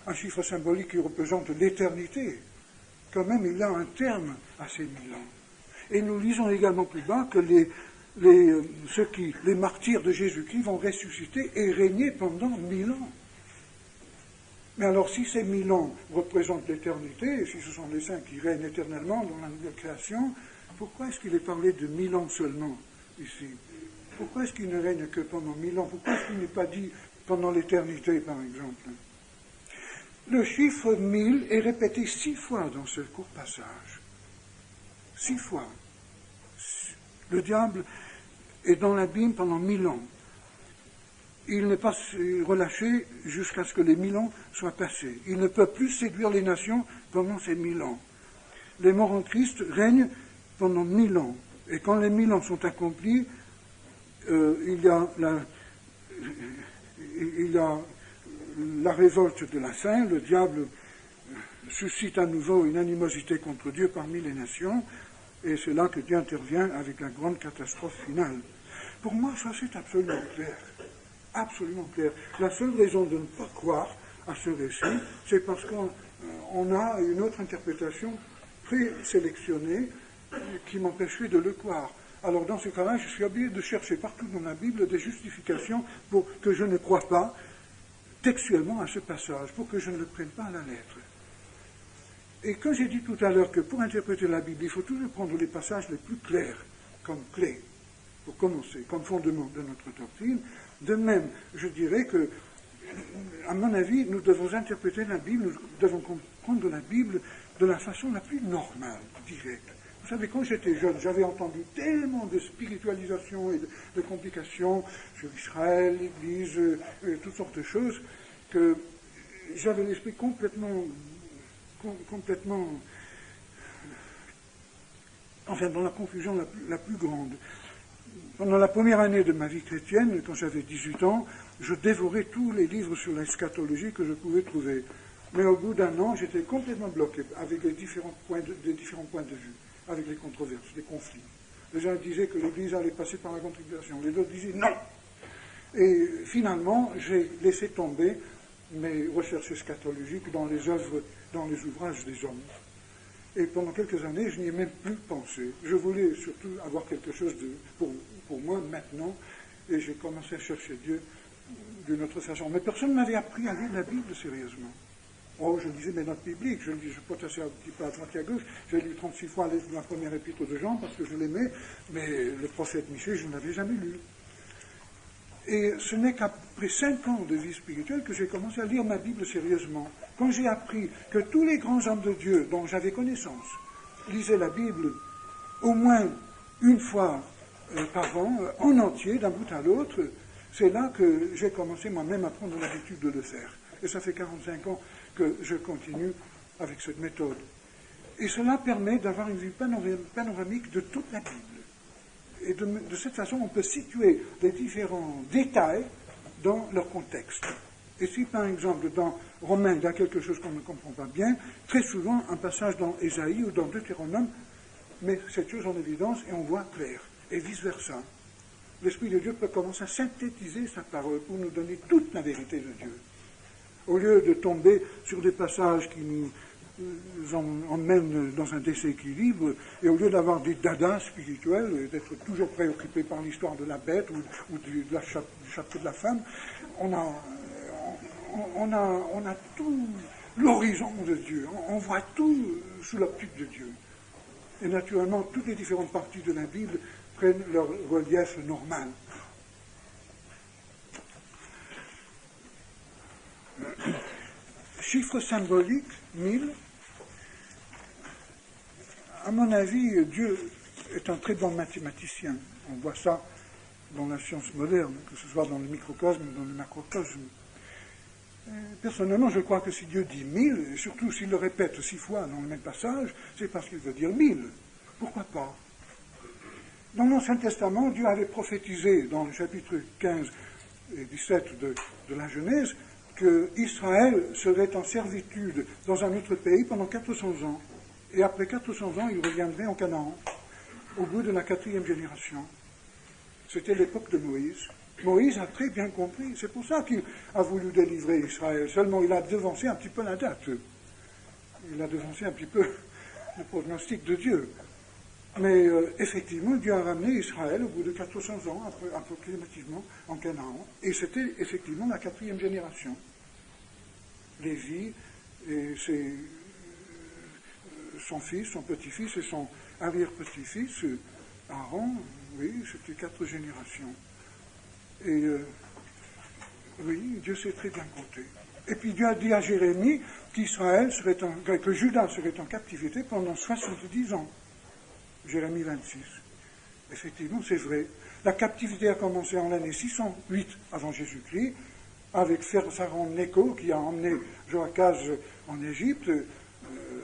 un chiffre symbolique qui représente l'éternité. Quand même, il y a un terme à ces 1000 ans. Et nous lisons également plus bas que les martyrs de Jésus-Christ vont ressusciter et régner pendant 1000 ans. Mais alors, si ces 1000 ans représentent l'éternité, et si ce sont les saints qui règnent éternellement dans la nouvelle création, pourquoi est-ce qu'il est parlé de 1000 ans seulement ici? Pourquoi est-ce qu'il ne règne que pendant 1000 ans? Pourquoi est-ce qu'il n'est pas dit pendant l'éternité, par exemple? Le chiffre 1000 est répété 6 fois dans ce court passage. 6 fois. Le diable est dans l'abîme pendant 1000 ans. Il n'est pas relâché jusqu'à ce que les 1000 ans soient passés. Il ne peut plus séduire les nations pendant ces 1000 ans. Les morts en Christ règnent pendant 1000 ans. Et quand les 1000 ans sont accomplis, il y a la révolte de la faim, le diable suscite à nouveau une animosité contre Dieu parmi les nations, et c'est là que Dieu intervient avec la grande catastrophe finale. Pour moi, ça c'est absolument clair. Absolument clair. La seule raison de ne pas croire à ce récit, c'est parce qu'on a une autre interprétation présélectionnée qui m'empêcherait de le croire. Alors dans ce cas-là, je suis obligé de chercher partout dans la Bible des justifications pour que je ne croie pas textuellement à ce passage, pour que je ne le prenne pas à la lettre. Et quand j'ai dit tout à l'heure que pour interpréter la Bible, il faut toujours prendre les passages les plus clairs comme clé, pour commencer, comme fondement de notre doctrine, de même, je dirais que, à mon avis, nous devons interpréter la Bible, nous devons comprendre la Bible de la façon la plus normale, directe. Vous savez, quand j'étais jeune, j'avais entendu tellement de spiritualisation et de complications sur Israël, l'Église, toutes sortes de choses, que j'avais l'esprit complètement, enfin, dans la confusion la plus grande. Pendant la première année de ma vie chrétienne, quand j'avais 18 ans, je dévorais tous les livres sur l'eschatologie que je pouvais trouver. Mais au bout d'un an, j'étais complètement bloqué avec les différents points de vue, avec les controverses, les conflits. Les uns disaient que l'Église allait passer par la grande tribulation, les autres disaient non. Et finalement, j'ai laissé tomber mes recherches eschatologiques dans les œuvres, dans les ouvrages des hommes. Et pendant quelques années, je n'y ai même plus pensé. Je voulais surtout avoir quelque chose pour moi maintenant, et j'ai commencé à chercher Dieu d'une autre façon. Mais personne ne m'avait appris à lire la Bible sérieusement. Oh, je lisais mes notes bibliques, je potassais un petit peu à droite et à gauche. J'ai lu 36 fois la première épître de Jean parce que je l'aimais, mais le prophète Michée, je ne l'avais jamais lu. Et ce n'est qu'après 5 ans de vie spirituelle que j'ai commencé à lire ma Bible sérieusement. Quand j'ai appris que tous les grands hommes de Dieu dont j'avais connaissance lisaient la Bible au moins une fois par an, en entier, d'un bout à l'autre, c'est là que j'ai commencé moi-même à prendre l'habitude de le faire. Et ça fait 45 ans que je continue avec cette méthode. Et cela permet d'avoir une vue panoramique de toute la Bible. Et de cette façon, on peut situer les différents détails dans leur contexte. Et si, par exemple, dans Romains, il y a quelque chose qu'on ne comprend pas bien, très souvent, un passage dans Ésaïe ou dans Deutéronome met cette chose en évidence et on voit clair. Et vice-versa. L'Esprit de Dieu peut commencer à synthétiser sa parole pour nous donner toute la vérité de Dieu. Au lieu de tomber sur des passages qui nous emmènent dans un déséquilibre, et au lieu d'avoir des dadas spirituels, d'être toujours préoccupé par l'histoire de la bête ou du chapeau de la femme, on a tout l'horizon de Dieu, on voit tout sous l'optique de Dieu. Et naturellement, toutes les différentes parties de la Bible prennent leur relief normal. Chiffre symbolique, 1000. À mon avis, Dieu est un très bon mathématicien. On voit ça dans la science moderne, que ce soit dans le microcosme ou dans le macrocosme. Personnellement, je crois que si Dieu dit 1000, et surtout s'il le répète 6 fois dans le même passage, c'est parce qu'il veut dire 1000. Pourquoi pas? Dans l'Ancien Testament, Dieu avait prophétisé dans le chapitre 15 et 17 de la Genèse que Israël serait en servitude dans un autre pays pendant 400 ans. Et après 400 ans, il reviendrait en Canaan, au bout de la 4e génération. C'était l'époque de Moïse. Moïse a très bien compris. C'est pour ça qu'il a voulu délivrer Israël. Seulement, il a devancé un petit peu la date. Il a devancé un petit peu le pronostic de Dieu. Mais effectivement, Dieu a ramené Israël au bout de 400 ans, approximativement, en Canaan. Et c'était effectivement la 4e génération. Lévi et son fils, son petit-fils et son arrière-petit-fils, Aaron, oui, c'était 4 générations. Et oui, Dieu sait très bien compter. Et puis Dieu a dit à Jérémie que Juda serait en captivité pendant 70 ans. Jérémie 26. Effectivement, c'est vrai. La captivité a commencé en l'année 608 avant Jésus-Christ, avec Pharaon Nécho qui a emmené Joachaz en Égypte.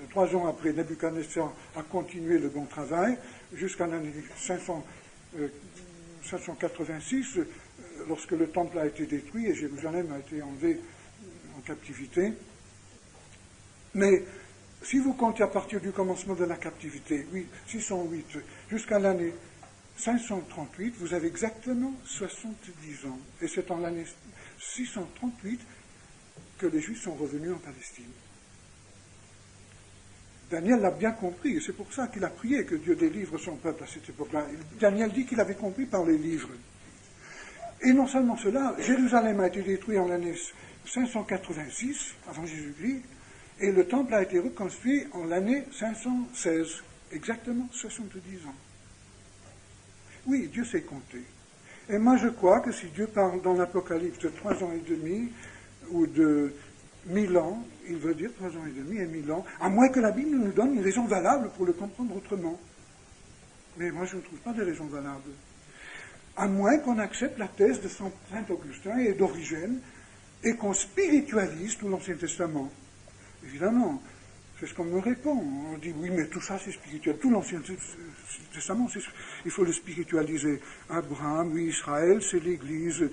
3 ans après, Nebuchadnezzar a continué le bon travail, jusqu'à l'année 586, lorsque le temple a été détruit et Jérusalem a été enlevé en captivité. Mais si vous comptez à partir du commencement de la captivité, 608, jusqu'à l'année 538, vous avez exactement 70 ans. Et c'est en l'année 638 que les Juifs sont revenus en Palestine. Daniel l'a bien compris, et c'est pour ça qu'il a prié que Dieu délivre son peuple à cette époque-là. Daniel dit qu'il avait compris par les livres. Et non seulement cela, Jérusalem a été détruit en l'année 586, avant Jésus-Christ, et le temple a été reconstruit en l'année 516, exactement 70 ans. Oui, Dieu sait compter. Et moi je crois que si Dieu parle dans l'Apocalypse de 3 ans et demi, ou de 1000 ans, il veut dire 3 ans et demi et 1000 ans, à moins que la Bible nous donne une raison valable pour le comprendre autrement. Mais moi, je ne trouve pas de raison valable. À moins qu'on accepte la thèse de Saint Augustin et d'Origène et qu'on spiritualise tout l'Ancien Testament. Évidemment, c'est ce qu'on me répond. On dit, oui, mais tout ça, c'est spirituel. Tout l'Ancien Testament, il faut le spiritualiser. Abraham, oui, Israël, c'est l'Église,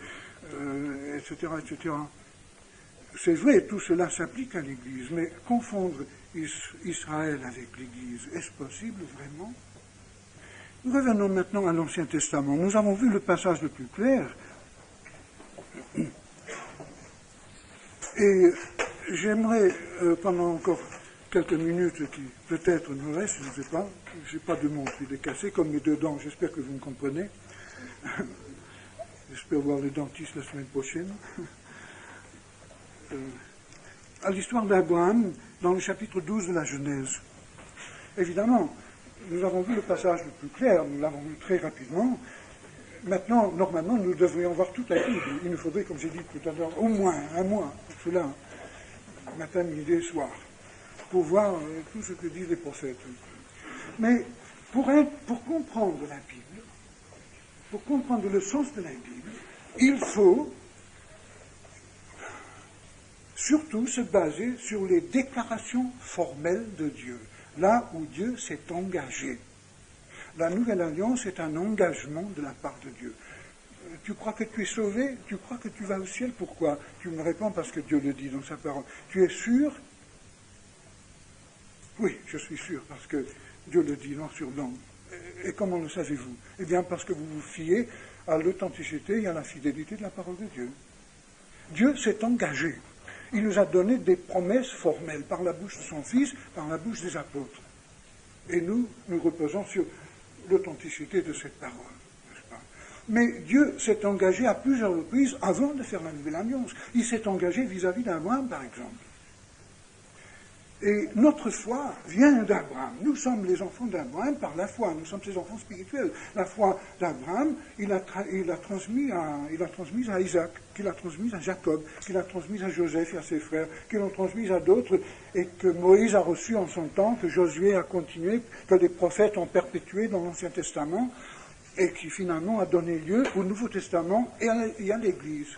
etc., etc. C'est vrai, tout cela s'applique à l'Église, mais confondre Israël avec l'Église, est-ce possible vraiment? Nous revenons maintenant à l'Ancien Testament. Nous avons vu le passage le plus clair. Et j'aimerais, pendant encore quelques minutes qui peut-être nous restent, je ne sais pas, je n'ai pas de montre, il est cassé comme mes deux dents, j'espère que vous me comprenez. J'espère voir le dentiste la semaine prochaine. À l'histoire d'Abraham, dans le chapitre 12 de la Genèse. Évidemment, nous avons vu le passage le plus clair, nous l'avons vu très rapidement. Maintenant, normalement, nous devrions voir toute la Bible. Il nous faudrait, comme j'ai dit tout à l'heure, au moins un mois pour cela, matin, midi et soir, pour voir tout ce que disent les prophètes. Mais pour comprendre la Bible, pour comprendre le sens de la Bible, il faut surtout se baser sur les déclarations formelles de Dieu, là où Dieu s'est engagé. La Nouvelle Alliance est un engagement de la part de Dieu. Tu crois que tu es sauvé? Tu crois que tu vas au ciel? Pourquoi? Tu me réponds parce que Dieu le dit dans sa parole. Tu es sûr? Oui, je suis sûr, parce que Dieu le dit noir sur blanc. Et comment le savez-vous? Eh bien, parce que vous vous fiez à l'authenticité et à la fidélité de la parole de Dieu. Dieu s'est engagé. Il nous a donné des promesses formelles par la bouche de son Fils, par la bouche des apôtres. Et nous reposons sur l'authenticité de cette parole, n'est-ce pas? Mais Dieu s'est engagé à plusieurs reprises avant de faire la Nouvelle Alliance. Il s'est engagé vis-à-vis d'Abraham, par exemple. Et notre foi vient d'Abraham. Nous sommes les enfants d'Abraham par la foi. Nous sommes ses enfants spirituels. La foi d'Abraham, il a transmise à Isaac, qu'il a transmise à Jacob, qu'il a transmise à Joseph et à ses frères, qu'il a transmise à d'autres, et que Moïse a reçu en son temps, que Josué a continué, que les prophètes ont perpétué dans l'Ancien Testament, et qui finalement a donné lieu au Nouveau Testament et à l'Église.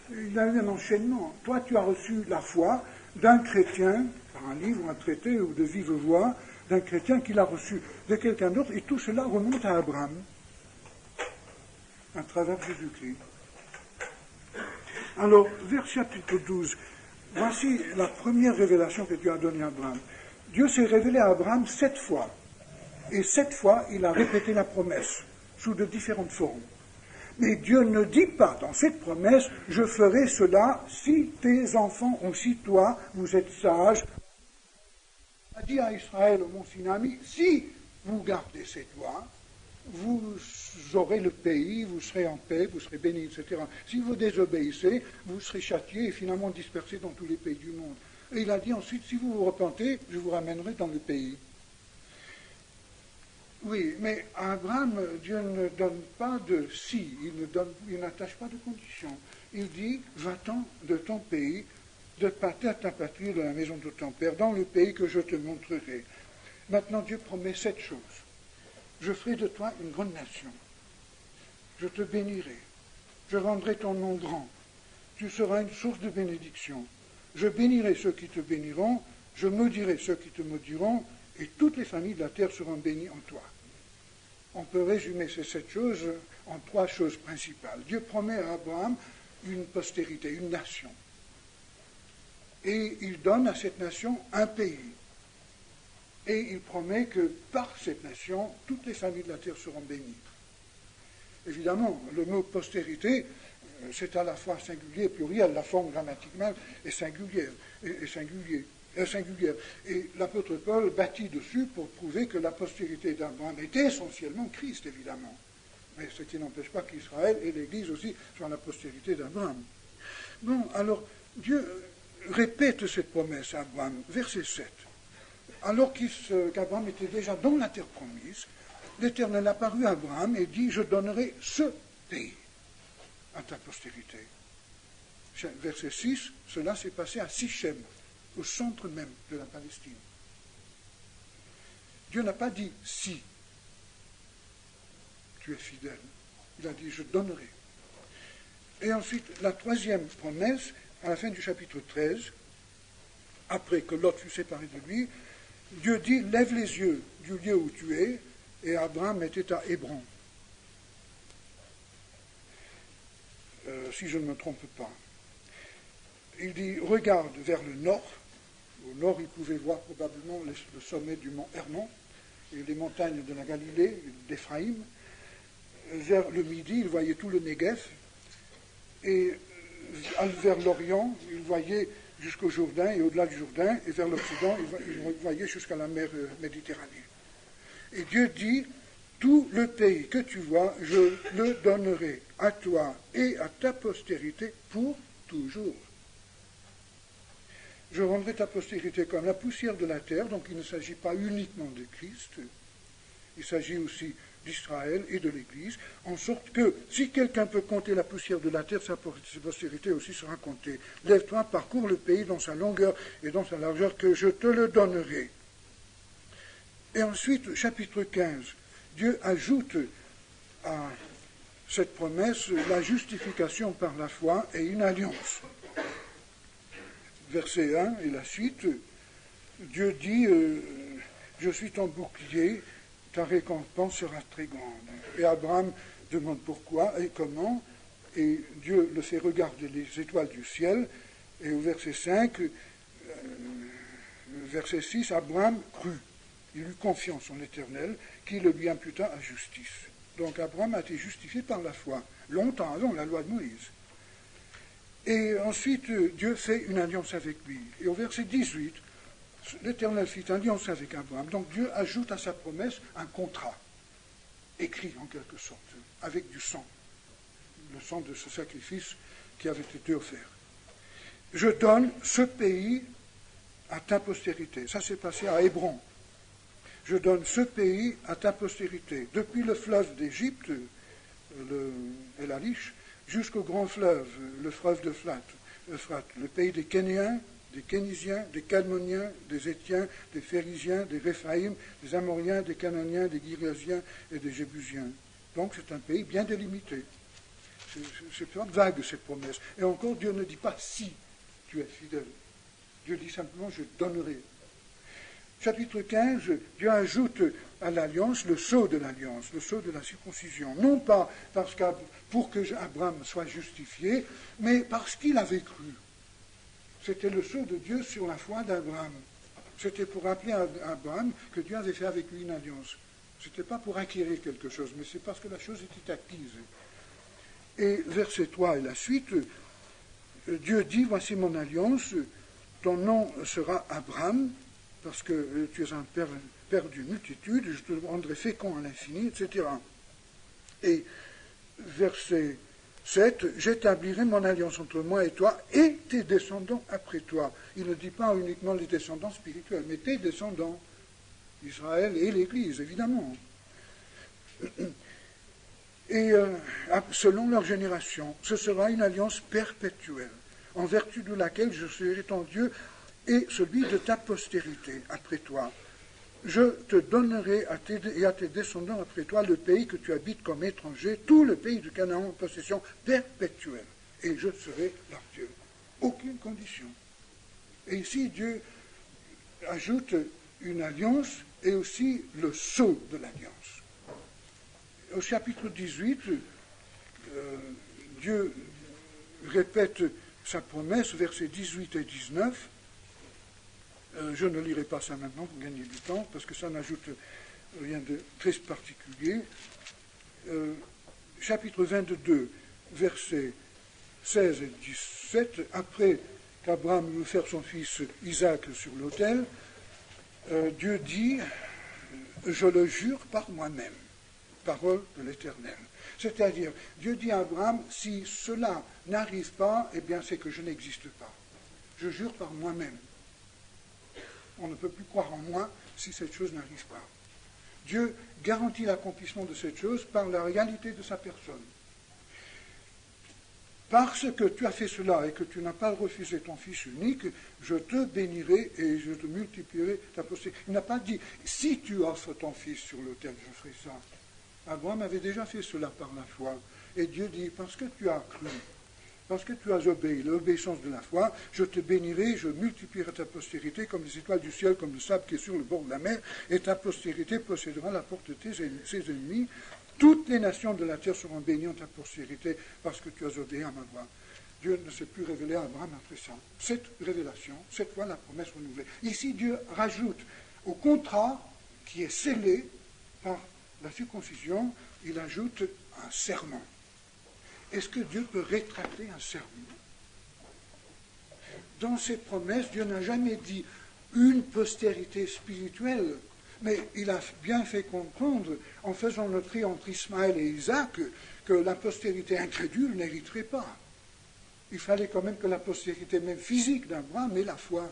Il y a eu un enchaînement. Toi, tu as reçu la foi d'un chrétien, par un livre ou un traité ou de vive voix, d'un chrétien qui l'a reçu de quelqu'un d'autre, et tout cela remonte à Abraham, à travers Jésus-Christ. Alors, vers chapitre 12, voici la première révélation que Dieu a donnée à Abraham. Dieu s'est révélé à Abraham 7 fois, et 7 fois, il a répété la promesse, sous de différentes formes. Mais Dieu ne dit pas dans cette promesse, je ferai cela si tes enfants ou si toi, vous êtes sages. Il a dit à Israël au mont Sinaï, si vous gardez cette loi, vous aurez le pays, vous serez en paix, vous serez bénis, etc. Si vous désobéissez, vous serez châtiés et finalement dispersés dans tous les pays du monde. Et il a dit ensuite, si vous vous repentez, je vous ramènerai dans le pays. Oui, mais à Abraham, Dieu ne donne pas de si, il n'attache pas de conditions. Il dit, va-t'en de ton pays, de ta patrie, de la maison de ton père, dans le pays que je te montrerai. Maintenant, Dieu promet 7 choses. Je ferai de toi une grande nation. Je te bénirai. Je rendrai ton nom grand. Tu seras une source de bénédiction. Je bénirai ceux qui te béniront, je maudirai ceux qui te maudiront, et toutes les familles de la terre seront bénies en toi. On peut résumer ces 7 choses en 3 choses principales. Dieu promet à Abraham une postérité, une nation. Et il donne à cette nation un pays. Et il promet que par cette nation, toutes les familles de la terre seront bénies. Évidemment, le mot postérité, c'est à la fois singulier et pluriel. La forme grammatiquement est singulière. Et l'apôtre Paul bâtit dessus pour prouver que la postérité d'Abraham était essentiellement Christ, évidemment. Mais ce qui n'empêche pas qu'Israël et l'Église aussi soient la postérité d'Abraham. Bon, alors, Dieu répète cette promesse à Abraham, verset 7. Alors qu'Abraham était déjà dans la terre promise, l'Éternel apparut à Abraham et dit, je donnerai ce pays à ta postérité. Verset 6, cela s'est passé à Sichem, au centre même de la Palestine. Dieu n'a pas dit si, tu es fidèle. Il a dit, je donnerai. Et ensuite, la troisième promesse, à la fin du chapitre 13, après que Lot fut séparé de lui, Dieu dit, lève les yeux du lieu où tu es, et Abraham était à Hébron. Si je ne me trompe pas. Il dit, regarde vers le nord. Au nord, il pouvait voir probablement le sommet du mont Hermon et les montagnes de la Galilée, d'Éphraïm. Vers le midi, il voyait tout le Négev. Et vers l'Orient, il voyait jusqu'au Jourdain et au-delà du Jourdain. Et vers l'Occident, il voyait jusqu'à la mer Méditerranée. Et Dieu dit, tout le pays que tu vois, je le donnerai à toi et à ta postérité pour toujours. Je rendrai ta postérité comme la poussière de la terre, donc il ne s'agit pas uniquement de Christ, il s'agit aussi d'Israël et de l'Église, en sorte que si quelqu'un peut compter la poussière de la terre, sa postérité aussi sera comptée. Lève-toi, parcours le pays dans sa longueur et dans sa largeur, que je te le donnerai. Et ensuite, chapitre 15, Dieu ajoute à cette promesse la justification par la foi et une alliance. Verset 1 et la suite, Dieu dit, je suis ton bouclier, ta récompense sera très grande. Et Abraham demande pourquoi et comment, et Dieu le fait regarder les étoiles du ciel, et au verset 5, verset 6, Abraham crut. Il eut confiance en l'Éternel, qui le lui imputa à justice. Donc Abraham a été justifié par la foi, longtemps avant la loi de Moïse. Et ensuite, Dieu fait une alliance avec lui. Et au verset 18, l'Éternel fit une alliance avec Abraham. Donc Dieu ajoute à sa promesse un contrat, écrit en quelque sorte, avec du sang, le sang de ce sacrifice qui avait été offert. Je donne ce pays à ta postérité. Ça s'est passé à Hébron. Je donne ce pays à ta postérité, depuis le fleuve d'Égypte, El Alish, jusqu'au grand fleuve, le fleuve d'Euphrate, le pays des Kéniens, des Kénisiens, des Cadmoniens, des Étiens, des Phérysiens, des Réphaïm, des Amoriens, des Cananéens, des Girasiens et des Jébusiens. Donc c'est un pays bien délimité. C'est pas vague cette promesse. Et encore, Dieu ne dit pas si tu es fidèle. Dieu dit simplement je donnerai. Chapitre 15, Dieu ajoute à l'alliance le sceau de l'alliance, le sceau de la circoncision. Non pas pour que Abraham soit justifié, mais parce qu'il avait cru. C'était le sceau de Dieu sur la foi d'Abraham. C'était pour rappeler à Abraham que Dieu avait fait avec lui une alliance. Ce n'était pas pour acquérir quelque chose, mais c'est parce que la chose était acquise. Et verset 3 et la suite, Dieu dit, voici mon alliance, ton nom sera Abraham, parce que tu es un père d'une multitude, je te rendrai fécond à l'infini, etc. Et verset 7, j'établirai mon alliance entre moi et toi et tes descendants après toi. Il ne dit pas uniquement les descendants spirituels, mais tes descendants, Israël et l'Église, évidemment. Et selon leur génération, ce sera une alliance perpétuelle, en vertu de laquelle je serai ton Dieu et celui de ta postérité après toi. Je te donnerai à tes descendants après toi le pays que tu habites comme étranger, tout le pays de Canaan en possession perpétuelle, et je serai leur Dieu. Aucune condition. Et ici, Dieu ajoute une alliance et aussi le sceau de l'alliance. Au chapitre 18, Dieu répète sa promesse, versets 18 et 19. Je ne lirai pas ça maintenant pour gagner du temps, parce que ça n'ajoute rien de très particulier. Chapitre 22, versets 16 et 17, après qu'Abraham eut offert son fils Isaac sur l'autel, Dieu dit, je le jure par moi-même, parole de l'Éternel. C'est-à-dire, Dieu dit à Abraham, si cela n'arrive pas, eh bien c'est que je n'existe pas. Je jure par moi-même. On ne peut plus croire en moi si cette chose n'arrive pas. Dieu garantit l'accomplissement de cette chose par la réalité de sa personne. Parce que tu as fait cela et que tu n'as pas refusé ton fils unique, je te bénirai et je te multiplierai ta postérité. Il n'a pas dit, si tu offres ton fils sur l'autel, je ferai ça. Abraham avait déjà fait cela par la foi. Et Dieu dit, parce que tu as cru, parce que tu as obéi, l'obéissance de la foi, je te bénirai, je multiplierai ta postérité comme les étoiles du ciel, comme le sable qui est sur le bord de la mer, et ta postérité possédera la porte de ses ennemis. Toutes les nations de la terre seront bénies en ta postérité, parce que tu as obéi à ma voix. Dieu ne s'est plus révélé à Abraham après ça. Cette révélation, cette fois la promesse renouvelée. Ici, Dieu rajoute au contrat qui est scellé par la circoncision, il ajoute un serment. Est-ce que Dieu peut rétracter un serment? Dans ses promesses, Dieu n'a jamais dit une postérité spirituelle, mais il a bien fait comprendre, en faisant le tri entre Ismaël et Isaac, que la postérité incrédule n'hériterait pas. Il fallait quand même que la postérité même physique d'Abraham ait la foi.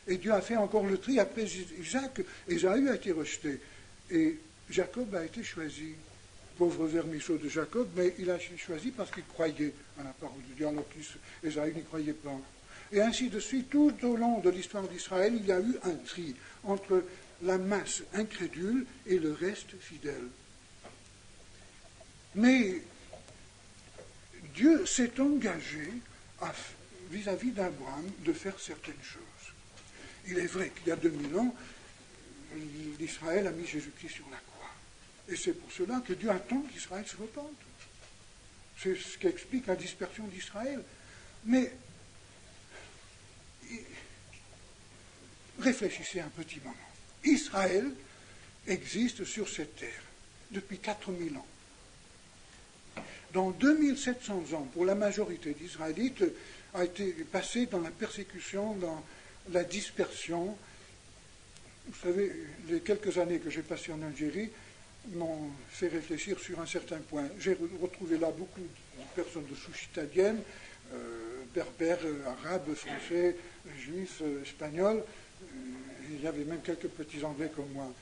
Et Dieu a fait encore le tri après Isaac. Ésaü a été rejeté. Et Jacob a été choisi. Pauvre vermisseau de Jacob, mais il a été choisi parce qu'il croyait à la parole de Dieu, alors qu'Ésaü n'y croyait pas. Et ainsi de suite, tout au long de l'histoire d'Israël, il y a eu un tri entre la masse incrédule et le reste fidèle. Mais Dieu s'est engagé vis-à-vis d'Abraham de faire certaines choses. Il est vrai qu'il y a 2000 ans, l'Israël a mis Jésus-Christ sur la croix. Et c'est pour cela que Dieu attend qu'Israël se repente. C'est ce qui explique la dispersion d'Israël. Mais réfléchissez un petit moment. Israël existe sur cette terre depuis 4000 ans. Dans 2700 ans, pour la majorité d'Israélites, a été passé dans la persécution, dans la dispersion. Vous savez, les quelques années que j'ai passées en Algérie m'ont fait réfléchir sur un certain point. J'ai retrouvé là beaucoup de personnes de souche italienne, berbères, arabes, français, juifs, espagnols. Il y avait même quelques petits anglais comme moi.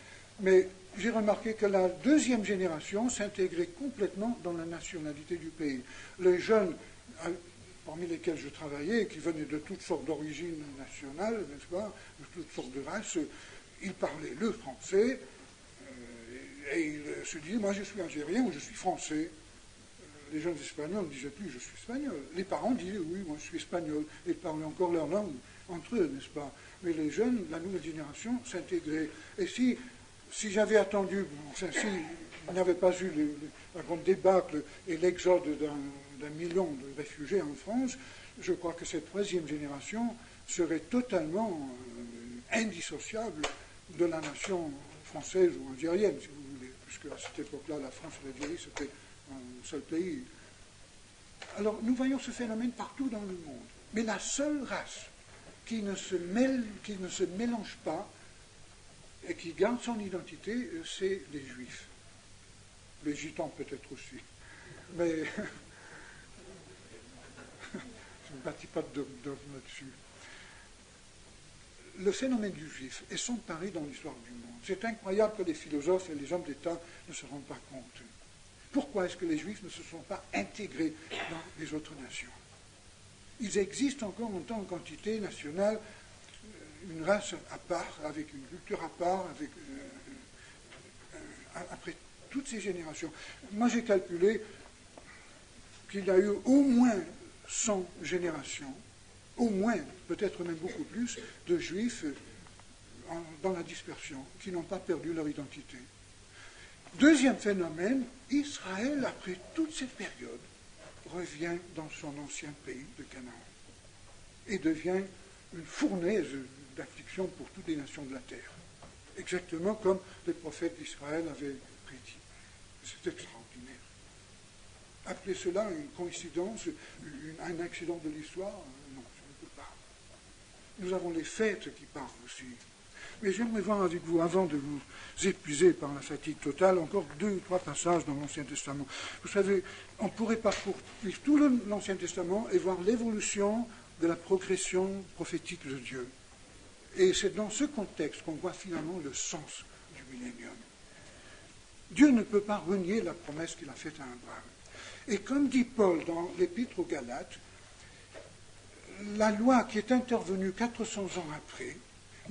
Mais j'ai remarqué que la deuxième génération s'intégrait complètement dans la nationalité du pays. Les jeunes, parmi lesquels je travaillais, qui venaient de toutes sortes d'origines nationales, n'est-ce pas, de toutes sortes de races, ils parlaient le français, et ils se disaient, moi je suis algérien ou je suis français. Les jeunes espagnols ne disaient plus, je suis espagnol. Les parents disaient, oui, moi je suis espagnol. Et ils parlaient encore leur langue entre eux, n'est-ce pas? Mais les jeunes, la nouvelle génération, s'intégraient. Et si j'avais attendu, s'il n'y avait pas eu la grande débâcle et l'exode d'un million de réfugiés en France, je crois que cette troisième génération serait totalement indissociable de la nation française ou algérienne, si vous voulez, puisque à cette époque-là, la France et l'Algérie, c'était un seul pays. Alors, nous voyons ce phénomène partout dans le monde. Mais la seule race qui ne se mélange pas et qui garde son identité, c'est les Juifs. Les Gitans peut-être aussi. Mais je ne bâtis pas de dogme là-dessus. Le phénomène du Juif est sans pareil dans l'histoire du monde. C'est incroyable que les philosophes et les hommes d'État ne se rendent pas compte. Pourquoi est-ce que les Juifs ne se sont pas intégrés dans les autres nations? Ils existent encore en tant qu'entité nationale, une race à part, avec une culture à part, après toutes ces générations. Moi, j'ai calculé qu'il y a eu au moins 100 générations, au moins, peut-être même beaucoup plus, de Juifs dans la dispersion, qui n'ont pas perdu leur identité. Deuxième phénomène, Israël, après toute cette période, revient dans son ancien pays de Canaan et devient une fournaise d'affliction pour toutes les nations de la terre. Exactement comme les prophètes d'Israël avaient prédit. C'est extraordinaire. Appelez cela une coïncidence, un accident de l'histoire? Non, je ne peux pas. Nous avons les fêtes qui parlent aussi. Mais j'aimerais voir avec vous, avant de vous épuiser par la fatigue totale, encore 2 ou 3 passages dans l'Ancien Testament. Vous savez, on pourrait parcourir tout l'Ancien Testament et voir l'évolution de la progression prophétique de Dieu. Et c'est dans ce contexte qu'on voit finalement le sens du millénium. Dieu ne peut pas renier la promesse qu'il a faite à Abraham. Et comme dit Paul dans l'Épître aux Galates, la loi qui est intervenue 400 ans après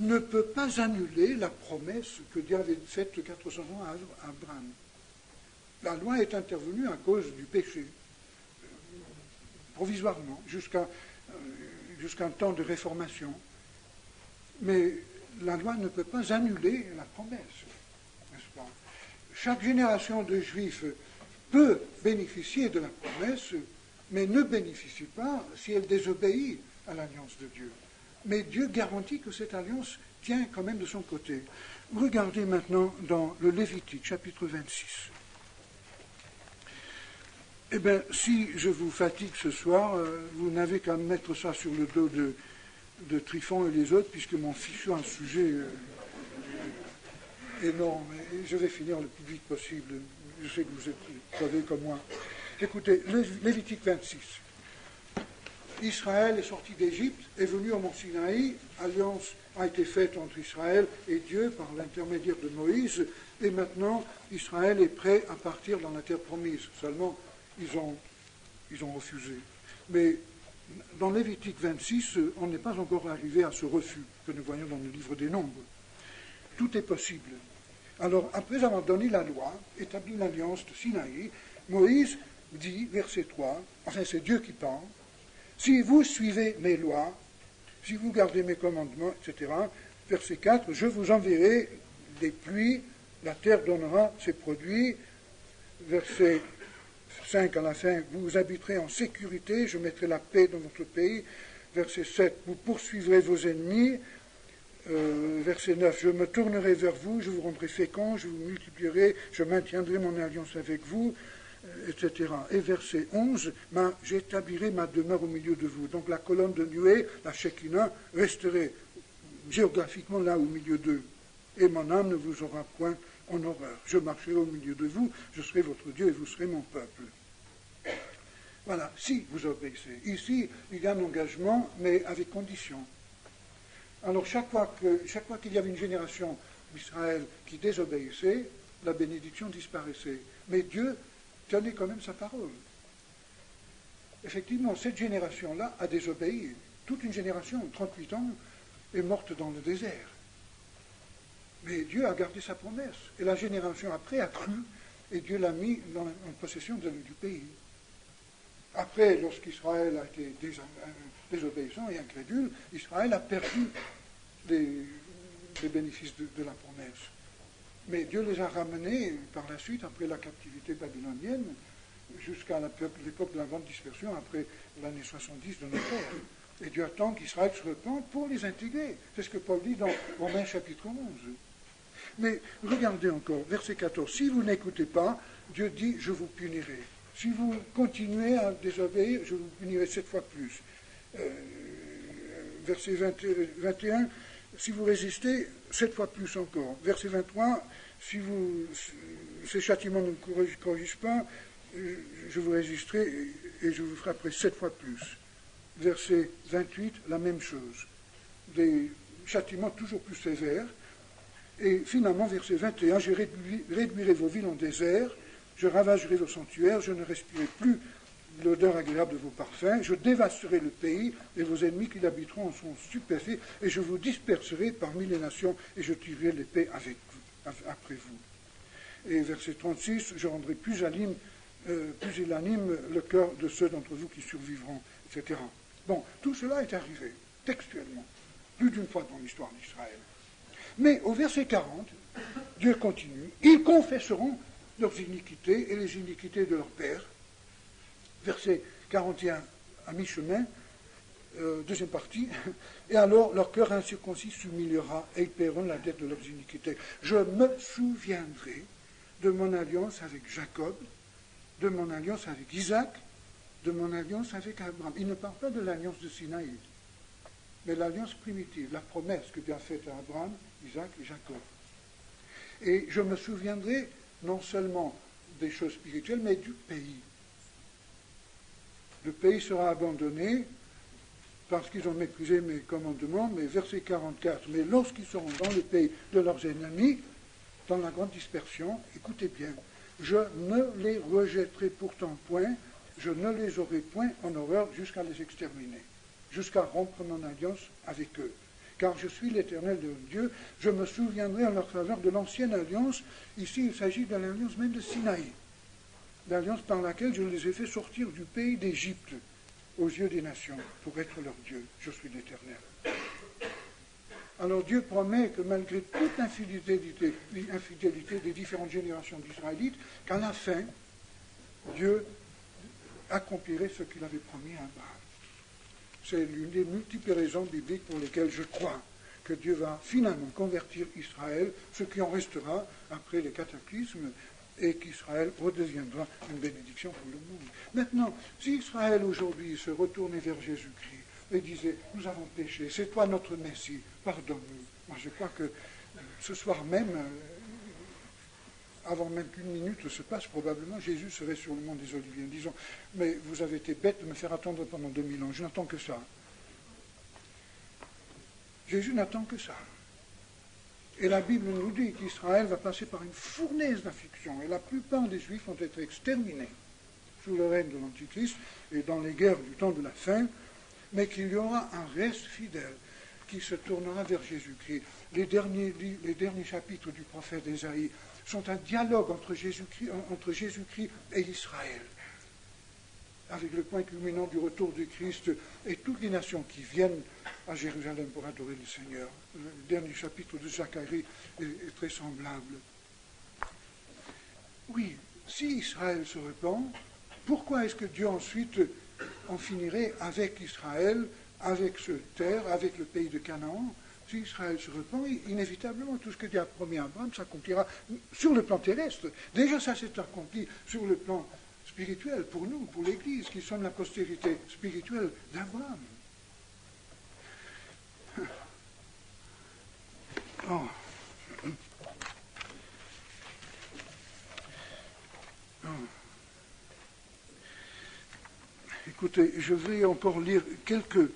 ne peut pas annuler la promesse que Dieu avait faite 400 ans à Abraham. La loi est intervenue à cause du péché, provisoirement, jusqu'à un temps de réformation. Mais la loi ne peut pas annuler la promesse, n'est-ce pas? Chaque génération de Juifs peut bénéficier de la promesse, mais ne bénéficie pas si elle désobéit à l'alliance de Dieu. Mais Dieu garantit que cette alliance tient quand même de son côté. Regardez maintenant dans le Lévitique, chapitre 26. Eh bien, si je vous fatigue ce soir, vous n'avez qu'à mettre ça sur le dos de Tryphon et les autres, puisque mon fils a un sujet énorme, et je vais finir le plus vite possible. Je sais que vous savez comme moi. Écoutez, Lévitique 26. Israël est sorti d'Égypte, est venu au mont Sinaï, alliance a été faite entre Israël et Dieu par l'intermédiaire de Moïse, et maintenant Israël est prêt à partir dans la terre promise. Seulement, ils ont refusé. Mais dans Lévitique 26, on n'est pas encore arrivé à ce refus que nous voyons dans le livre des Nombres. Tout est possible. Alors, après avoir donné la loi, établi l'alliance de Sinaï, Moïse dit, verset 3, enfin c'est Dieu qui parle, si vous suivez mes lois, si vous gardez mes commandements, etc., verset 4, je vous enverrai des pluies, la terre donnera ses produits, verset 5 à la fin, vous habiterez en sécurité, je mettrai la paix dans votre pays, verset 7, vous poursuivrez vos ennemis, verset 9, je me tournerai vers vous, je vous rendrai fécond, je vous multiplierai, je maintiendrai mon alliance avec vous, etc. Et verset 11, j'établirai ma demeure au milieu de vous. Donc la colonne de nuée, la Shekinah, resterait géographiquement là au milieu d'eux. Et mon âme ne vous aura point en horreur. Je marcherai au milieu de vous, je serai votre Dieu et vous serez mon peuple. Voilà, si vous obéissez. Ici, il y a un engagement, mais avec condition. Alors chaque fois qu'il y avait une génération d'Israël qui désobéissait, la bénédiction disparaissait. Mais Dieu tenait quand même sa parole. Effectivement, cette génération-là a désobéi. Toute une génération, 38 ans, est morte dans le désert. Mais Dieu a gardé sa promesse. Et la génération après a cru, et Dieu l'a mis en possession du pays. Après, lorsqu'Israël a été désobéissant et incrédule, Israël a perdu les bénéfices de la promesse. Mais Dieu les a ramenés par la suite, après la captivité babylonienne, jusqu'à l'époque de la grande dispersion, après l'année 70 de notre ère. Et Dieu attend qu'Israël se repente pour les intégrer. C'est ce que Paul dit dans Romains chapitre 11. Mais regardez encore, verset 14. Si vous n'écoutez pas, Dieu dit, je vous punirai. Si vous continuez à désobéir, je vous punirai 7 fois plus. Verset 21, si vous résistez, 7 fois plus encore. Verset 23, si ces châtiments ne vous corrigent pas, je vous résisterai et je vous frapperai 7 fois plus. Verset 28, la même chose. Des châtiments toujours plus sévères. Et finalement, verset 21, je réduirai vos villes en désert, je ravagerai vos sanctuaires, je ne respirerai plus l'odeur agréable de vos parfums, je dévasterai le pays, et vos ennemis qui l'habiteront en seront stupéfaits, et je vous disperserai parmi les nations, et je tirerai l'épée après vous. Et verset 36, je rendrai plus il anime le cœur de ceux d'entre vous qui survivront, etc. Bon, tout cela est arrivé, textuellement, plus d'une fois dans l'histoire d'Israël. Mais au verset 40, Dieu continue, ils confesseront leurs iniquités et les iniquités de leurs pères. Verset 41 à mi-chemin, deuxième partie, et alors leur cœur incirconcis s'humiliera et ils paieront la dette de leurs iniquités. Je me souviendrai de mon alliance avec Jacob, de mon alliance avec Isaac, de mon alliance avec Abraham. Il ne parle pas de l'alliance de Sinaï, mais l'alliance primitive, la promesse que Dieu a faite à Abraham, Isaac et Jacob. Et je me souviendrai non seulement des choses spirituelles, mais du pays. Le pays sera abandonné parce qu'ils ont méprisé mes commandements, mais verset 44, mais lorsqu'ils seront dans le pays de leurs ennemis, dans la grande dispersion, écoutez bien, je ne les rejetterai pourtant point, je ne les aurai point en horreur jusqu'à les exterminer, jusqu'à rompre mon alliance avec eux. Car je suis l'Éternel de Dieu, je me souviendrai en leur faveur de l'ancienne alliance. Ici, il s'agit de l'alliance même de Sinaï. l'alliance par laquelle je les ai fait sortir du pays d'Égypte aux yeux des nations pour être leur Dieu. Je suis l'Éternel. Alors Dieu promet que malgré toute l'infidélité des différentes générations d'Israélites, qu'à la fin, Dieu accomplirait ce qu'il avait promis à Abraham. C'est l'une des multiples raisons bibliques pour lesquelles je crois que Dieu va finalement convertir Israël, ce qui en restera après les cataclysmes, et qu'Israël redeviendra une bénédiction pour le monde. Maintenant, si Israël aujourd'hui se retournait vers Jésus-Christ et disait « Nous avons péché, c'est toi notre Messie, pardonne-nous », moi je crois que ce soir même, avant même qu'une minute se passe, probablement Jésus serait sur le mont des Oliviers, en disant « Mais vous avez été bête de me faire attendre pendant 2000 ans, je n'attends que ça. » Jésus n'attend que ça. Et la Bible nous dit qu'Israël va passer par une fournaise d'afflictions, et la plupart des Juifs vont être exterminés sous le règne de l'Antichrist et dans les guerres du temps de la fin, mais qu'il y aura un reste fidèle qui se tournera vers Jésus-Christ. Les derniers chapitres du prophète Ésaïe sont un dialogue entre Jésus-Christ et Israël, avec le point culminant du retour du Christ et toutes les nations qui viennent à Jérusalem pour adorer le Seigneur. Le dernier chapitre de Zacharie est très semblable. Oui, si Israël se repent, pourquoi est-ce que Dieu ensuite en finirait avec Israël, avec ce terre, avec le pays de Canaan? Si Israël se repent, inévitablement, tout ce que Dieu a promis à Abraham s'accomplira sur le plan terrestre. Déjà, ça s'est accompli sur le plan spirituel pour nous, pour l'Église, qui sommes la postérité spirituelle d'Abraham. Oh. Oh. Écoutez, je vais encore lire quelques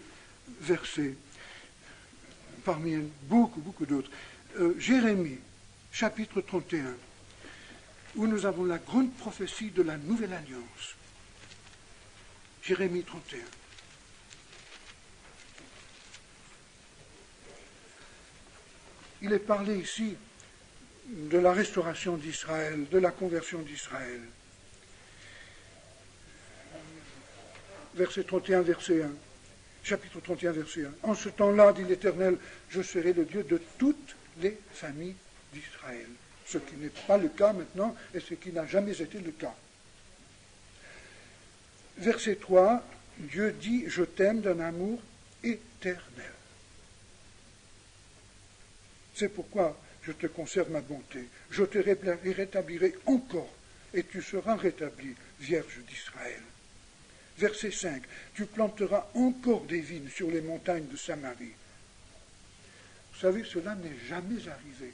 versets, parmi beaucoup d'autres. Jérémie, chapitre 31, où nous avons la grande prophétie de la nouvelle alliance. Jérémie 31. Il est parlé ici de la restauration d'Israël, de la conversion d'Israël. Verset 31, verset 1. Chapitre 31, verset 1. En ce temps-là, dit l'Éternel, je serai le Dieu de toutes les familles d'Israël. Ce qui n'est pas le cas maintenant et ce qui n'a jamais été le cas. Verset 3, Dieu dit, je t'aime d'un amour éternel. C'est pourquoi je te conserve ma bonté. Je te rétablirai encore et tu seras rétabli, Vierge d'Israël. Verset 5, tu planteras encore des vignes sur les montagnes de Samarie. Vous savez, cela n'est jamais arrivé.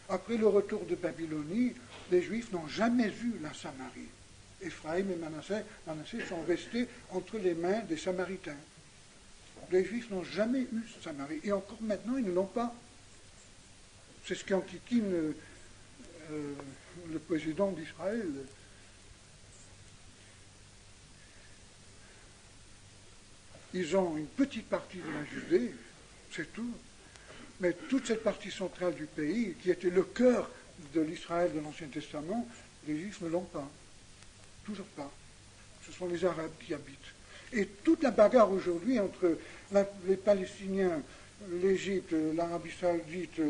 Après le retour de Babylonie, les Juifs n'ont jamais vu la Samarie. Éphraïm et Manassé sont restés entre les mains des Samaritains. Les Juifs n'ont jamais eu Samarie. Et encore maintenant, ils ne l'ont pas. C'est ce qu'enquiquine le président d'Israël. Ils ont une petite partie de la Judée, c'est tout. Mais toute cette partie centrale du pays, qui était le cœur de l'Israël de l'Ancien Testament, les Juifs ne l'ont pas. Toujours pas. Ce sont les Arabes qui habitent. Et toute la bagarre aujourd'hui entre les Palestiniens, l'Égypte, l'Arabie Saoudite,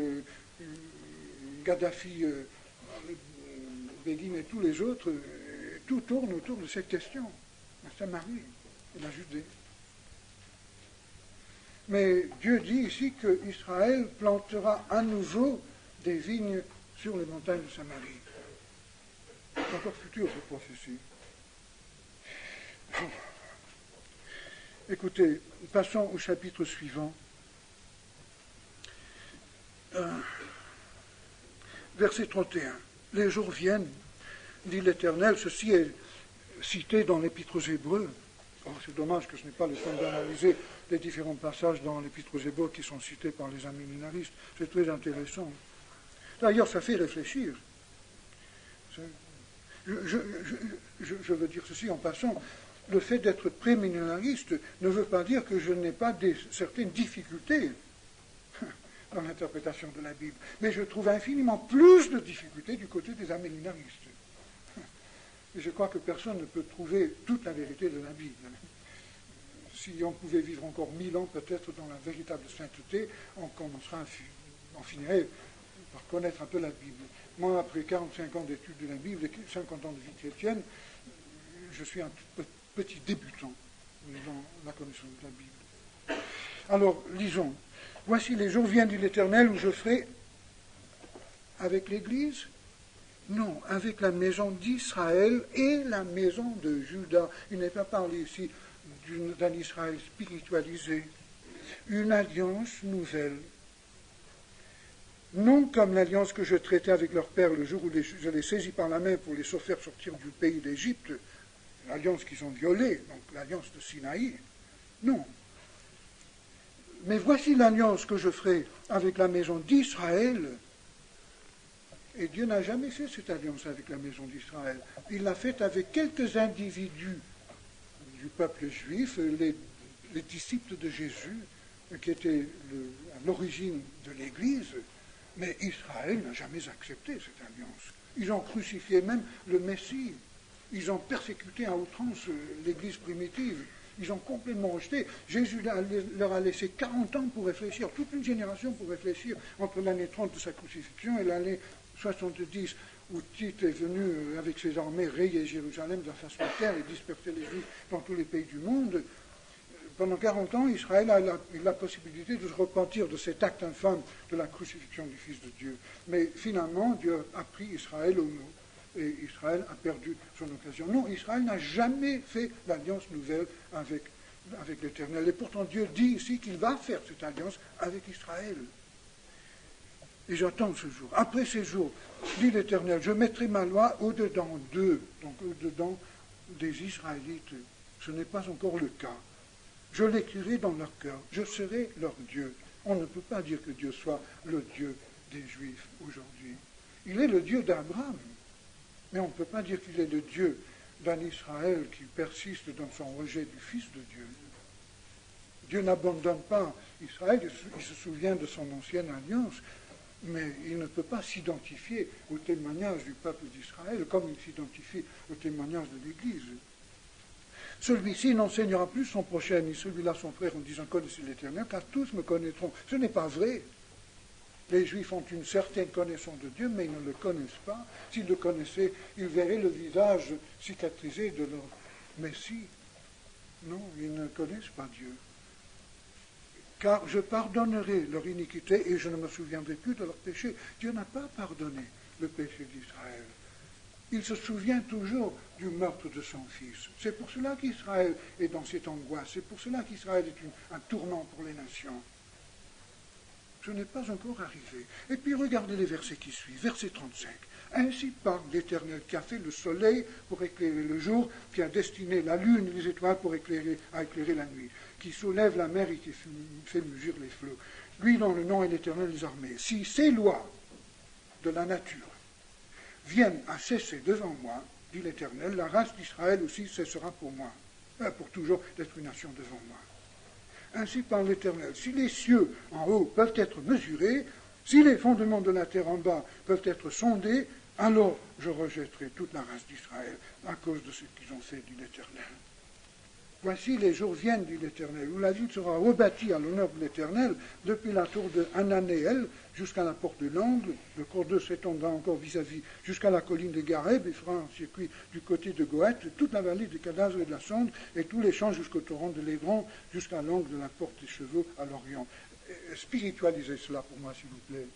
Gaddafi, Begin et tous les autres, tout tourne autour de cette question, la Samarie et la Judée. Mais Dieu dit ici qu'Israël plantera à nouveau des vignes sur les montagnes de Samarie. C'est encore futur, cette prophétie. Écoutez, passons au chapitre suivant. Verset 31. Les jours viennent, dit l'Éternel, ceci est cité dans l'Épître aux Hébreux. Oh, c'est dommage que je n'ai pas le temps d'analyser les différents passages dans l'Épître aux Hébreux qui sont cités par les amillénaristes. C'est très intéressant. D'ailleurs, ça fait réfléchir. Je veux dire ceci en passant. Le fait d'être prémillénariste ne veut pas dire que je n'ai pas certaines difficultés dans l'interprétation de la Bible. Mais je trouve infiniment plus de difficultés du côté des amillénaristes. Et je crois que personne ne peut trouver toute la vérité de la Bible. Si on pouvait vivre encore 1000 ans peut-être dans la véritable sainteté, on finirait par connaître un peu la Bible. Moi, après 45 ans d'études de la Bible et 50 ans de vie chrétienne, je suis un petit débutant dans la connaissance de la Bible. Alors, lisons. Voici les jours viennent de l'Éternel où je ferai avec l'Église, non, avec la maison d'Israël et la maison de Juda. Il n'est pas parlé ici d'un Israël spiritualisé. Une alliance nouvelle. Non comme l'alliance que je traitais avec leur père le jour où je les saisis par la main pour les faire sortir du pays d'Égypte, l'alliance qu'ils ont violée, donc l'alliance de Sinaï. Non. Mais voici l'alliance que je ferai avec la maison d'Israël. Et Dieu n'a jamais fait cette alliance avec la maison d'Israël. Il l'a faite avec quelques individus du peuple juif, les disciples de Jésus, qui étaient à l'origine de l'Église. Mais Israël n'a jamais accepté cette alliance. Ils ont crucifié même le Messie. Ils ont persécuté à outrance l'Église primitive. Ils ont complètement rejeté. Jésus leur a laissé 40 ans pour réfléchir, toute une génération pour réfléchir entre l'année 30 de sa crucifixion et l'année 70 où Tite est venu avec ses armées rayer Jérusalem de la face de la terre et disperser les Juifs dans tous les pays du monde. Pendant 40 ans, Israël a eu la possibilité de se repentir de cet acte infâme de la crucifixion du Fils de Dieu. Mais finalement, Dieu a pris Israël au mot. Et Israël a perdu son occasion. Non, Israël n'a jamais fait l'alliance nouvelle avec l'Éternel. Et pourtant, Dieu dit ici qu'il va faire cette alliance avec Israël. Et j'attends ce jour. Après ces jours, dit l'Éternel, je mettrai ma loi au-dedans d'eux, donc au-dedans des Israélites. Ce n'est pas encore le cas. Je l'écrirai dans leur cœur. Je serai leur Dieu. On ne peut pas dire que Dieu soit le Dieu des Juifs aujourd'hui. Il est le Dieu d'Abraham. Mais on ne peut pas dire qu'il est le Dieu d'un Israël qui persiste dans son rejet du Fils de Dieu. Dieu n'abandonne pas Israël, il se souvient de son ancienne alliance, mais il ne peut pas s'identifier au témoignage du peuple d'Israël comme il s'identifie au témoignage de l'Église. Celui-ci n'enseignera plus son prochain, ni celui-là son frère, en disant « Connaissez l'Éternel », car tous me connaîtront. Ce n'est pas vrai. Les Juifs ont une certaine connaissance de Dieu, mais ils ne le connaissent pas. S'ils le connaissaient, ils verraient le visage cicatrisé de leur Messie. Non, ils ne connaissent pas Dieu. Car je pardonnerai leur iniquité et je ne me souviendrai plus de leur péché. Dieu n'a pas pardonné le péché d'Israël. Il se souvient toujours du meurtre de son fils. C'est pour cela qu'Israël est dans cette angoisse. C'est pour cela qu'Israël est un tournant pour les nations. Ce n'est pas encore arrivé. Et puis regardez les versets qui suivent. Verset 35. Ainsi parle l'Éternel qui a fait le soleil pour éclairer le jour, qui a destiné la lune et les étoiles pour éclairer la nuit, qui soulève la mer et qui fait mugir les flots. Lui dont le nom est l'Éternel des armées. Si ces lois de la nature viennent à cesser devant moi, dit l'Éternel, la race d'Israël aussi cessera pour moi, pour toujours d'être une nation devant moi. Ainsi parle l'Éternel. Si les cieux en haut peuvent être mesurés, si les fondements de la terre en bas peuvent être sondés, alors je rejetterai toute la race d'Israël à cause de ce qu'ils ont fait, dit l'Éternel. Voici les jours viennent, dit l'Éternel, où la ville sera rebâtie à l'honneur de l'Éternel, depuis la tour de Hananéel jusqu'à la porte de l'angle. Le cours d'eau s'étendra encore vis-à-vis jusqu'à la colline de Gareb et fera un circuit du côté de Goët, toute la vallée des cadavres et de la Sonde, et tous les champs jusqu'au torrent de l'Égron, jusqu'à l'angle de la porte des chevaux à l'Orient. Spiritualisez cela pour moi, s'il vous plaît.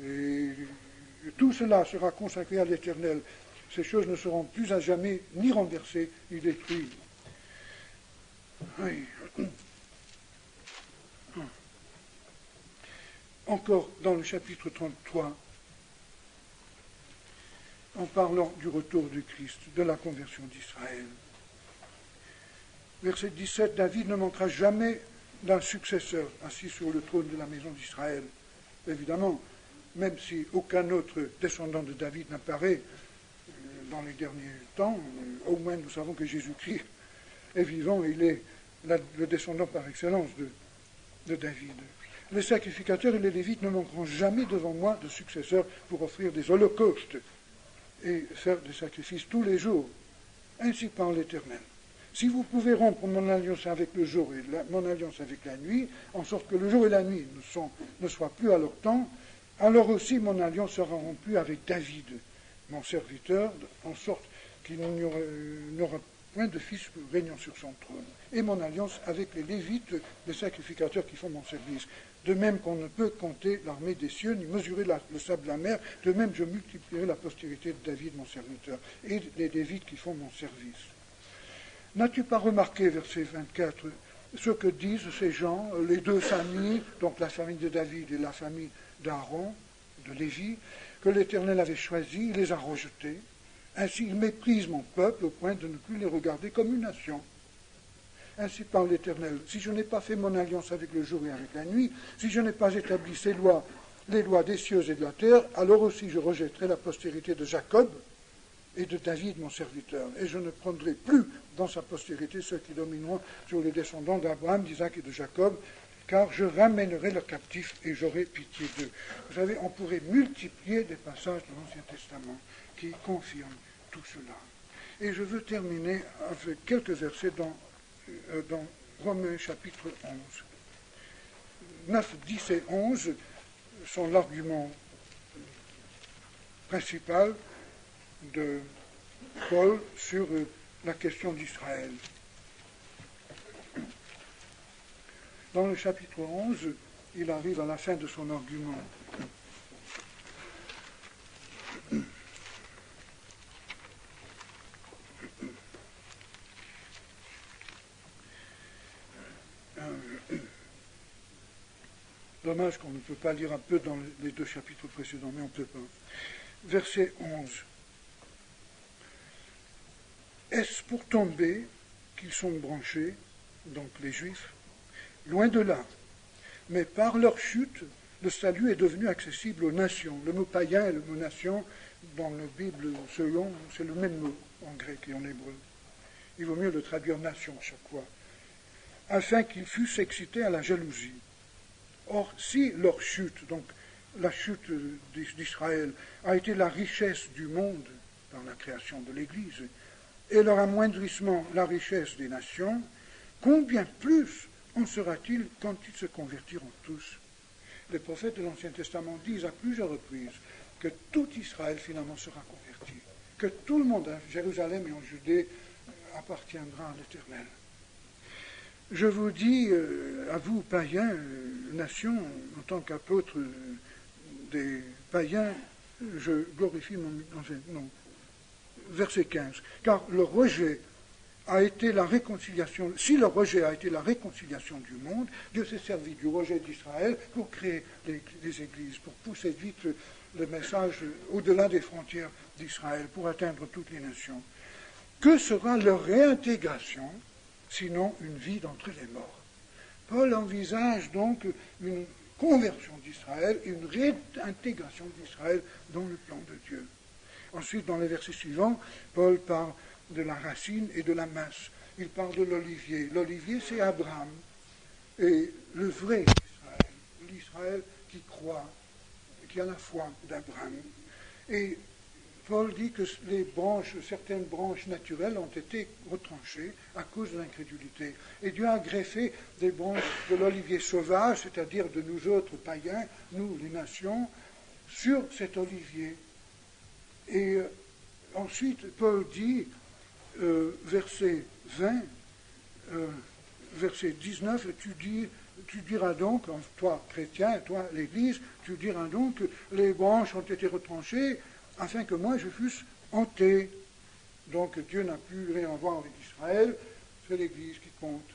Et tout cela sera consacré à l'Éternel. Ces choses ne seront plus à jamais ni renversées, ni détruites. Oui. Encore dans le chapitre 33, en parlant du retour du Christ, de la conversion d'Israël. Verset 17, David ne manquera jamais d'un successeur assis sur le trône de la maison d'Israël. Évidemment, même si aucun autre descendant de David n'apparaît dans les derniers temps, au moins nous savons que Jésus-Christ est vivant, il est le descendant par excellence de David. les sacrificateurs et les Lévites ne manqueront jamais devant moi de successeurs pour offrir des holocaustes et faire des sacrifices tous les jours. Ainsi parle l'Éternel. Si vous pouvez rompre mon alliance avec le jour et mon alliance avec la nuit, en sorte que le jour et la nuit ne soient plus à leur temps, alors aussi mon alliance sera rompue avec David, mon serviteur, en sorte qu'il n'aura point de fils régnant sur son trône. Et mon alliance avec les Lévites, les sacrificateurs qui font mon service. De même qu'on ne peut compter l'armée des cieux, ni mesurer le sable de la mer, de même je multiplierai la postérité de David, mon serviteur, et les Lévites qui font mon service. N'as-tu pas remarqué, verset 24, ce que disent ces gens, les deux familles, donc la famille de David et la famille d'Aaron, de Lévi, que l'Éternel avait choisi, il les a rejetés. Ainsi, il méprise mon peuple au point de ne plus les regarder comme une nation. Ainsi parle l'Éternel, si je n'ai pas fait mon alliance avec le jour et avec la nuit, si je n'ai pas établi ces lois, les lois des cieux et de la terre, alors aussi je rejetterai la postérité de Jacob et de David, mon serviteur, et je ne prendrai plus dans sa postérité ceux qui domineront sur les descendants d'Abraham, d'Isaac et de Jacob, car je ramènerai leurs captifs et j'aurai pitié d'eux. Vous savez, on pourrait multiplier des passages de l'Ancien Testament qui confirment tout cela. Et je veux terminer avec quelques versets dans Romains chapitre 11. 9, 10 et 11 sont l'argument principal de Paul sur la question d'Israël. Dans le chapitre 11, il arrive à la fin de son argument. Dommage qu'on ne peut pas lire un peu dans les deux chapitres précédents, mais on ne peut pas. Verset 11. Est-ce pour tomber qu'ils sont branchés, donc les Juifs? Loin de là. Mais par leur chute, le salut est devenu accessible aux nations. Le mot païen et le mot nation, dans la Bible, selon, c'est le même mot en grec et en hébreu. Il vaut mieux le traduire nation à chaque fois. Afin qu'ils fussent excités à la jalousie. Or, si leur chute, donc la chute d'Israël, a été la richesse du monde dans la création de l'Église, et leur amoindrissement la richesse des nations, combien plus en sera-t-il quand ils se convertiront tous? Les prophètes de l'Ancien Testament disent à plusieurs reprises que tout Israël finalement sera converti, que tout le monde à Jérusalem et en Judée appartiendra à l'Éternel. Je vous dis, à vous, païens, nations, en tant qu'apôtre des païens, je glorifie mon nom. Verset 15. Car le rejet a été la réconciliation, si le rejet a été la réconciliation du monde, Dieu s'est servi du rejet d'Israël pour créer les églises, pour pousser vite le message au-delà des frontières d'Israël, pour atteindre toutes les nations. Que sera leur réintégration, sinon une vie d'entre les morts? Paul envisage donc une conversion d'Israël et une réintégration d'Israël dans le plan de Dieu. Ensuite, dans les versets suivants, Paul parle de la racine et de la masse. Il parle de l'olivier. L'olivier, c'est Abraham. Et le vrai Israël, l'Israël qui croit, qui a la foi d'Abraham. Et Paul dit que certaines branches naturelles ont été retranchées à cause de l'incrédulité. Et Dieu a greffé des branches de l'olivier sauvage, c'est-à-dire de nous autres païens, nous les nations, sur cet olivier. Et ensuite, Paul dit, verset 20, verset 19, tu diras donc, toi chrétien, toi l'Église, tu diras donc que les branches ont été retranchées afin que moi je fusse hanté. Donc Dieu n'a plus rien à voir avec Israël, c'est l'Église qui compte.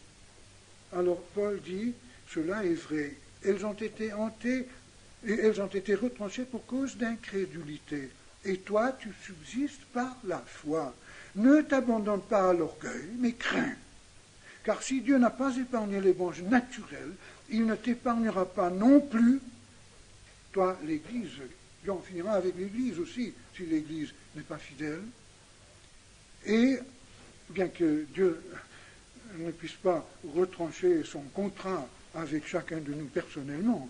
Alors Paul dit, cela est vrai, elles ont été hantées et elles ont été retranchées pour cause d'incrédulité. Et toi, tu subsistes par la foi. Ne t'abandonne pas à l'orgueil, mais crains. Car si Dieu n'a pas épargné les branches naturelles, il ne t'épargnera pas non plus, toi, l'Église. Dieu en finira avec l'Église aussi, si l'Église n'est pas fidèle. Et, bien que Dieu ne puisse pas retrancher son contrat avec chacun de nous personnellement.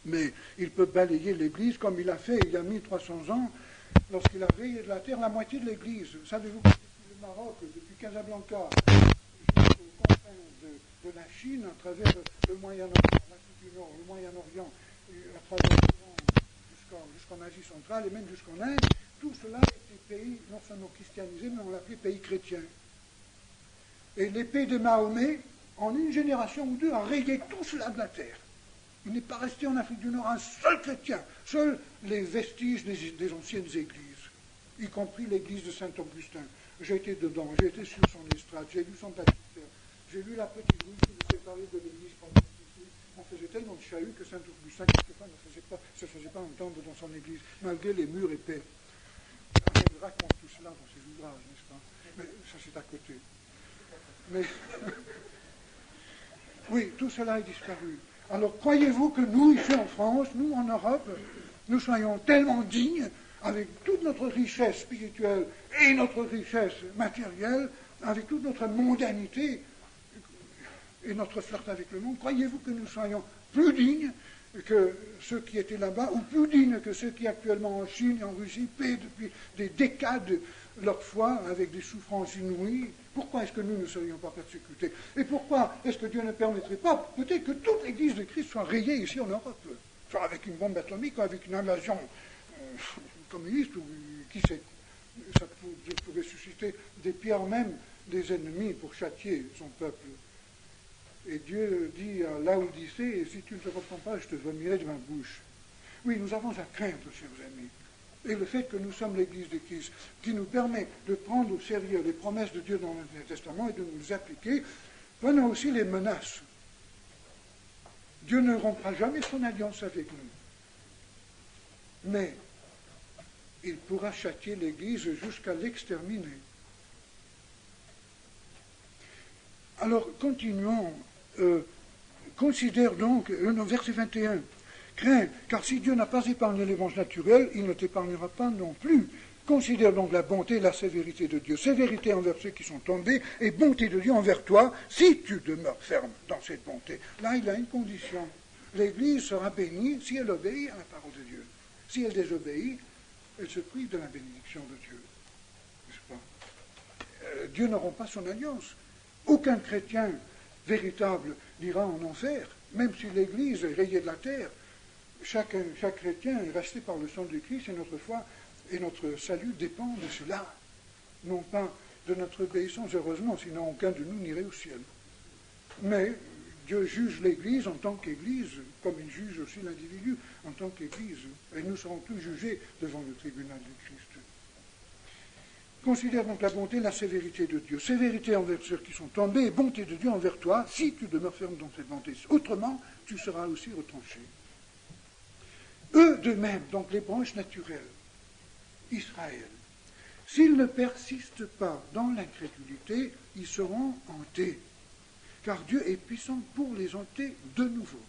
Mais il peut balayer l'Église comme il a fait il y a 1300 ans, lorsqu'il a rayé de la terre la moitié de l'Église. Savez-vous que depuis le Maroc, depuis Casablanca, jusqu'aux confins de la Chine, à travers le Moyen-Orient, l'Afrique du Nord, le Moyen-Orient, à travers l'Iran jusqu'en Asie centrale et même jusqu'en Inde, tout cela était pays non seulement christianisés, mais on l'appelait pays chrétiens. Et l'épée de Mahomet, en une génération ou deux, a rayé tout cela de la terre. Il n'est pas resté en Afrique du Nord un seul chrétien, seuls les vestiges des anciennes églises, y compris l'église de Saint-Augustin. J'ai été dedans, j'ai été sur son estrade, j'ai lu son baptistère, j'ai lu la petite rue qui nous séparait de l'église pendant ici. On faisait tellement de chahut que Saint-Augustin, quelquefois, ne se faisait pas entendre dans son église, malgré les murs épais. Il raconte tout cela dans ses ouvrages, n'est-ce pas? Mais ça, c'est à côté. Mais oui, tout cela est disparu. Alors, croyez-vous que nous, ici en France, nous en Europe, nous soyons tellement dignes, avec toute notre richesse spirituelle et notre richesse matérielle, avec toute notre mondanité et notre flirt avec le monde, croyez-vous que nous soyons plus dignes que ceux qui étaient là-bas, ou plus dignes que ceux qui actuellement en Chine et en Russie paient depuis des décades leur foi avec des souffrances inouïes? Pourquoi est-ce que nous ne serions pas persécutés? Et pourquoi est-ce que Dieu ne permettrait pas, peut-être que toute l'Église de Christ soit rayée ici en Europe, soit avec une bombe atomique, ou avec une invasion communiste, ou qui sait, ça pourrait susciter des pierres même des ennemis pour châtier son peuple. Et Dieu dit à Laodicée, si tu ne te repens pas, je te vomirai de ma bouche. Oui, nous avons à craindre, chers amis. Et le fait que nous sommes l'Église de Christ, qui nous permet de prendre au sérieux les promesses de Dieu dans l'Ancien Testament et de nous les appliquer, prenons aussi les menaces. Dieu ne rompra jamais son alliance avec nous. Mais il pourra châtier l'Église jusqu'à l'exterminer. Alors, continuons. Considère donc, verset 21, crains, car si Dieu n'a pas épargné les venges naturelles, il ne t'épargnera pas non plus. Considère donc la bonté et la sévérité de Dieu. Sévérité envers ceux qui sont tombés et bonté de Dieu envers toi, si tu demeures ferme dans cette bonté. Là, il a une condition. L'Église sera bénie si elle obéit à la parole de Dieu. Si elle désobéit, elle se prive de la bénédiction de Dieu. N'est-ce pas? Dieu ne rompt pas son alliance. Aucun chrétien véritable n'ira en enfer, même si l'Église est rayée de la terre. Chaque chrétien est resté par le sang de Christ et notre foi et notre salut dépend de cela. Non pas de notre obéissance, heureusement, sinon aucun de nous n'irait au ciel. Mais Dieu juge l'Église en tant qu'Église, comme il juge aussi l'individu en tant qu'Église. Et nous serons tous jugés devant le tribunal de Christ. Considère donc la bonté et la sévérité de Dieu. Sévérité envers ceux qui sont tombés et bonté de Dieu envers toi, si tu demeures ferme dans cette bonté. Autrement, tu seras aussi retranché. Eux de même, donc les branches naturelles, Israël, s'ils ne persistent pas dans l'incrédulité, ils seront hantés. Car Dieu est puissant pour les hanter de nouveau.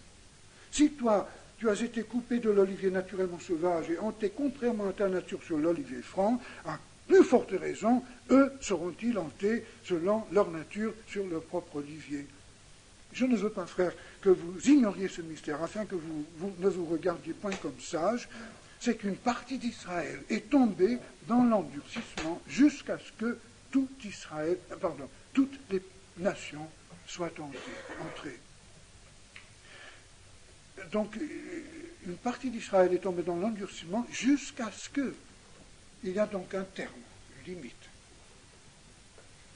Si toi, tu as été coupé de l'olivier naturellement sauvage et hanté contrairement à ta nature sur l'olivier franc, à plus forte raison, eux seront-ils hantés selon leur nature sur leur propre olivier. Je ne veux pas, frères, que vous ignoriez ce mystère, afin que vous ne vous regardiez point comme sages. C'est qu'une partie d'Israël est tombée dans l'endurcissement jusqu'à ce que toutes les nations soient entrées. Donc, une partie d'Israël est tombée dans l'endurcissement jusqu'à ce que il y a donc un terme, une limite.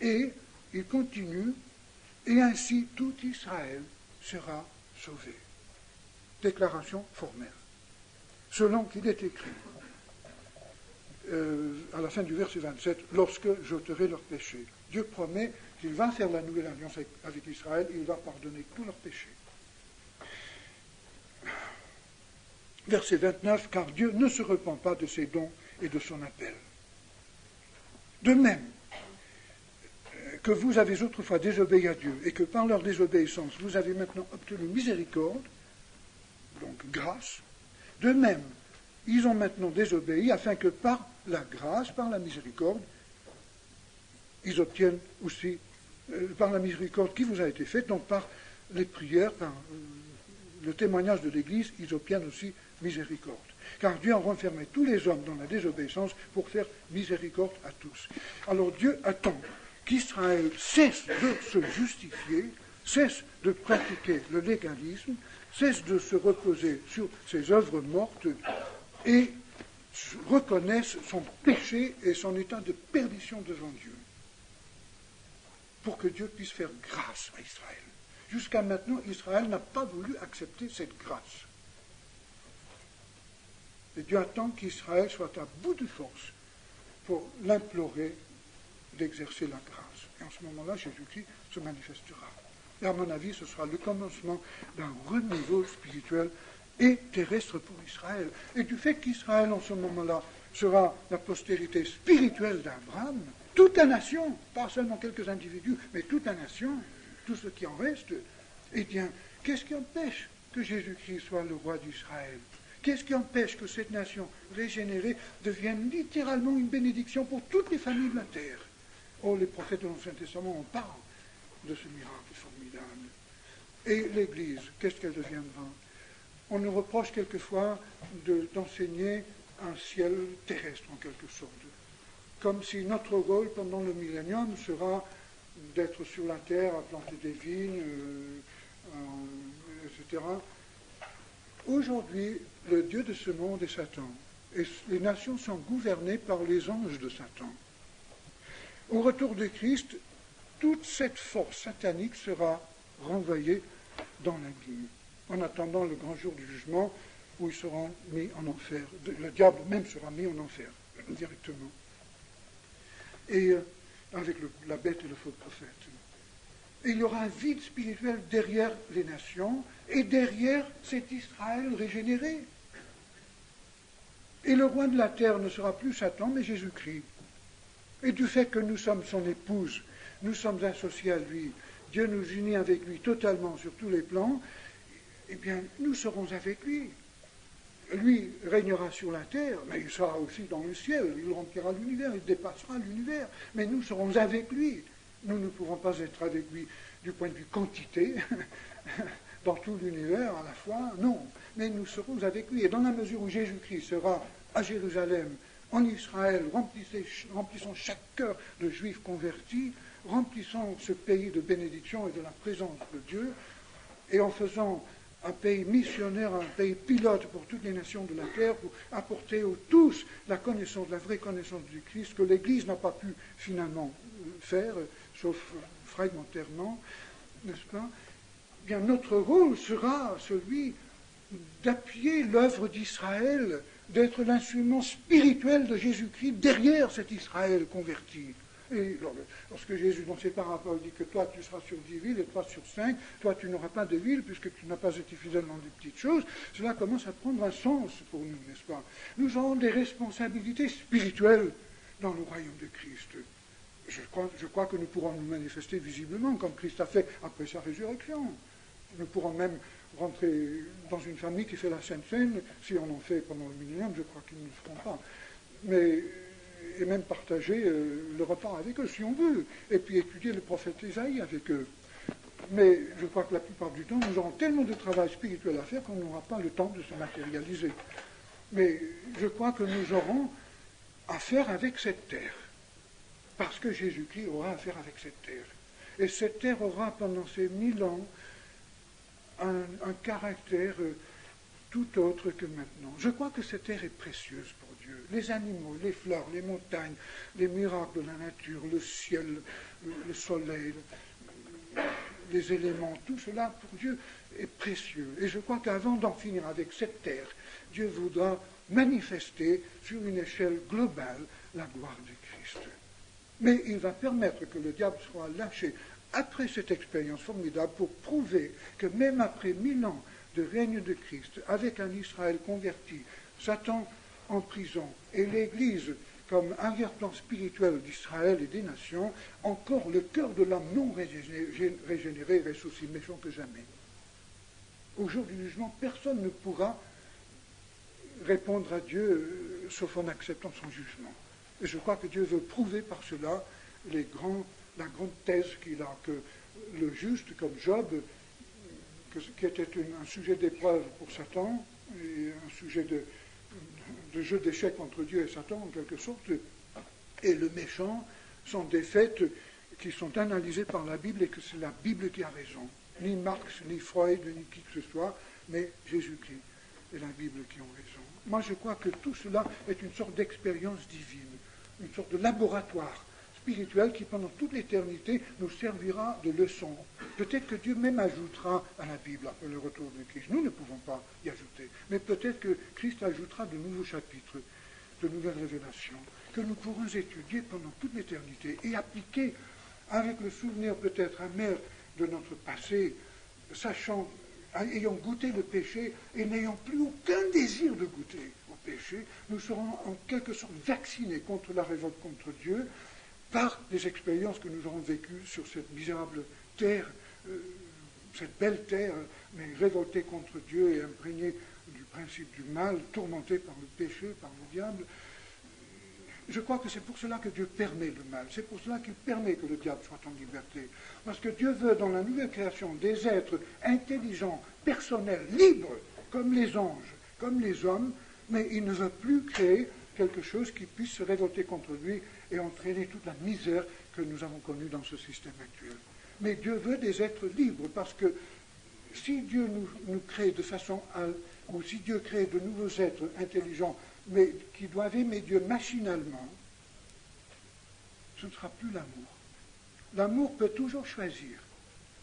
Et il continue, et ainsi tout Israël sera sauvé. Déclaration formelle. Selon qu'il est écrit, à la fin du verset 27, lorsque j'ôterai leurs péchés. Dieu promet qu'il va faire la nouvelle alliance avec Israël et il va pardonner tous leurs péchés. Verset 29, car Dieu ne se repent pas de ses dons et de son appel. De même que vous avez autrefois désobéi à Dieu et que par leur désobéissance vous avez maintenant obtenu miséricorde, donc grâce, de même ils ont maintenant désobéi afin que par la grâce, par la miséricorde, ils obtiennent aussi, par la miséricorde qui vous a été faite, donc par les prières, le témoignage de l'Église, ils obtiennent aussi miséricorde. Car Dieu a renfermé tous les hommes dans la désobéissance pour faire miséricorde à tous. Alors Dieu attend qu'Israël cesse de se justifier, cesse de pratiquer le légalisme, cesse de se reposer sur ses œuvres mortes et reconnaisse son péché et son état de perdition devant Dieu, pour que Dieu puisse faire grâce à Israël. Jusqu'à maintenant, Israël n'a pas voulu accepter cette grâce. Et Dieu attend qu'Israël soit à bout de force pour l'implorer d'exercer la grâce. Et en ce moment-là, Jésus-Christ se manifestera. Et à mon avis, ce sera le commencement d'un renouveau spirituel et terrestre pour Israël. Et du fait qu'Israël, en ce moment-là, sera la postérité spirituelle d'Abraham, toute la nation, pas seulement quelques individus, mais toute la nation, tout ce qui en reste, eh bien, qu'est-ce qui empêche que Jésus-Christ soit le roi d'Israël? Qu'est-ce qui empêche que cette nation régénérée devienne littéralement une bénédiction pour toutes les familles de la terre? Oh, les prophètes de l'Ancien Testament en parlent de ce miracle formidable. Et l'Église, qu'est-ce qu'elle deviendra? On nous reproche quelquefois d'enseigner un ciel terrestre, en quelque sorte. Comme si notre rôle pendant le millénium sera d'être sur la terre à planter des vignes, etc. Aujourd'hui, le Dieu de ce monde est Satan. Et les nations sont gouvernées par les anges de Satan. Au retour de Christ, toute cette force satanique sera renvoyée dans l'abîme, en attendant le grand jour du jugement où ils seront mis en enfer. Le diable même sera mis en enfer, directement. Et avec la bête et le faux prophète. Et il y aura un vide spirituel derrière les nations et derrière cet Israël régénéré. Et le roi de la terre ne sera plus Satan, mais Jésus-Christ. Et du fait que nous sommes son épouse, nous sommes associés à lui, Dieu nous unit avec lui totalement sur tous les plans, eh bien, nous serons avec lui. Lui régnera sur la terre, mais il sera aussi dans le ciel, il remplira l'univers, il dépassera l'univers, mais nous serons avec lui. Nous ne pourrons pas être avec lui du point de vue quantité, dans tout l'univers à la fois, non, mais nous serons avec lui. Et dans la mesure où Jésus-Christ sera à Jérusalem, en Israël, remplissant chaque cœur de juifs convertis, remplissant ce pays de bénédiction et de la présence de Dieu, et en faisant un pays missionnaire, un pays pilote pour toutes les nations de la terre, pour apporter aux tous la connaissance, la vraie connaissance du Christ, que l'Église n'a pas pu finalement faire, sauf fragmentairement, n'est-ce pas? Bien, notre rôle sera celui d'appuyer l'œuvre d'Israël, d'être l'instrument spirituel de Jésus-Christ derrière cet Israël converti. Et lorsque Jésus, dans ses paraboles, dit que toi tu seras sur 10 villes et toi sur 5, toi tu n'auras pas de ville puisque tu n'as pas été fidèle dans des petites choses, cela commence à prendre un sens pour nous, n'est-ce pas? Nous avons des responsabilités spirituelles dans le royaume de Christ. Je crois que nous pourrons nous manifester visiblement comme Christ a fait après sa résurrection. Nous pourrons même rentrer dans une famille qui fait la Sainte Seine, si on en fait pendant le millénium, je crois qu'ils ne le feront pas. Et même partager le repas avec eux, si on veut, et puis étudier le prophète Isaïe avec eux. Mais je crois que la plupart du temps, nous aurons tellement de travail spirituel à faire qu'on n'aura pas le temps de se matérialiser. Mais je crois que nous aurons affaire avec cette terre, parce que Jésus-Christ aura affaire avec cette terre. Et cette terre aura, pendant ces 1000 ans, un caractère tout autre que maintenant. Je crois que cette terre est précieuse pour Dieu. Les animaux, les fleurs, les montagnes, les miracles de la nature, le ciel, le soleil, les éléments, tout cela pour Dieu est précieux. Et je crois qu'avant d'en finir avec cette terre, Dieu voudra manifester sur une échelle globale la gloire du Christ. Mais il va permettre que le diable soit lâché après cette expérience formidable pour prouver que même après 1000 ans de règne de Christ, avec un Israël converti, Satan en prison et l'Église comme arrière-plan spirituel d'Israël et des nations, encore le cœur de l'homme non régénéré reste aussi méchant que jamais. Au jour du jugement, personne ne pourra répondre à Dieu sauf en acceptant son jugement. Et je crois que Dieu veut prouver par cela la grande thèse qu'il a, que le juste comme Job qui était un sujet d'épreuve pour Satan, et un sujet de jeu d'échecs entre Dieu et Satan, en quelque sorte, et le méchant, sont des faits qui sont analysés par la Bible et que c'est la Bible qui a raison. Ni Marx, ni Freud, ni qui que ce soit, mais Jésus-Christ et la Bible qui ont raison. Moi, je crois que tout cela est une sorte d'expérience divine, une sorte de laboratoire spirituel qui, pendant toute l'éternité, nous servira de leçon. Peut-être que Dieu même ajoutera à la Bible après le retour de Christ. Nous ne pouvons pas y ajouter. Mais peut-être que Christ ajoutera de nouveaux chapitres, de nouvelles révélations, que nous pourrons étudier pendant toute l'éternité et appliquer avec le souvenir peut-être amer de notre passé, sachant, ayant goûté le péché et n'ayant plus aucun désir de goûter au péché, nous serons en quelque sorte vaccinés contre la révolte contre Dieu par des expériences que nous aurons vécues sur cette misérable terre, cette belle terre, mais révoltée contre Dieu et imprégnée du principe du mal, tourmentée par le péché, par le diable. Je crois que c'est pour cela que Dieu permet le mal, c'est pour cela qu'il permet que le diable soit en liberté. Parce que Dieu veut, dans la nouvelle création, des êtres intelligents, personnels, libres, comme les anges, comme les hommes, mais il ne veut plus créer quelque chose qui puisse se révolter contre lui et entraîner toute la misère que nous avons connue dans ce système actuel. Mais Dieu veut des êtres libres, parce que si Dieu nous crée de façon ou si Dieu crée de nouveaux êtres intelligents, mais qui doivent aimer Dieu machinalement, ce ne sera plus l'amour. L'amour peut toujours choisir.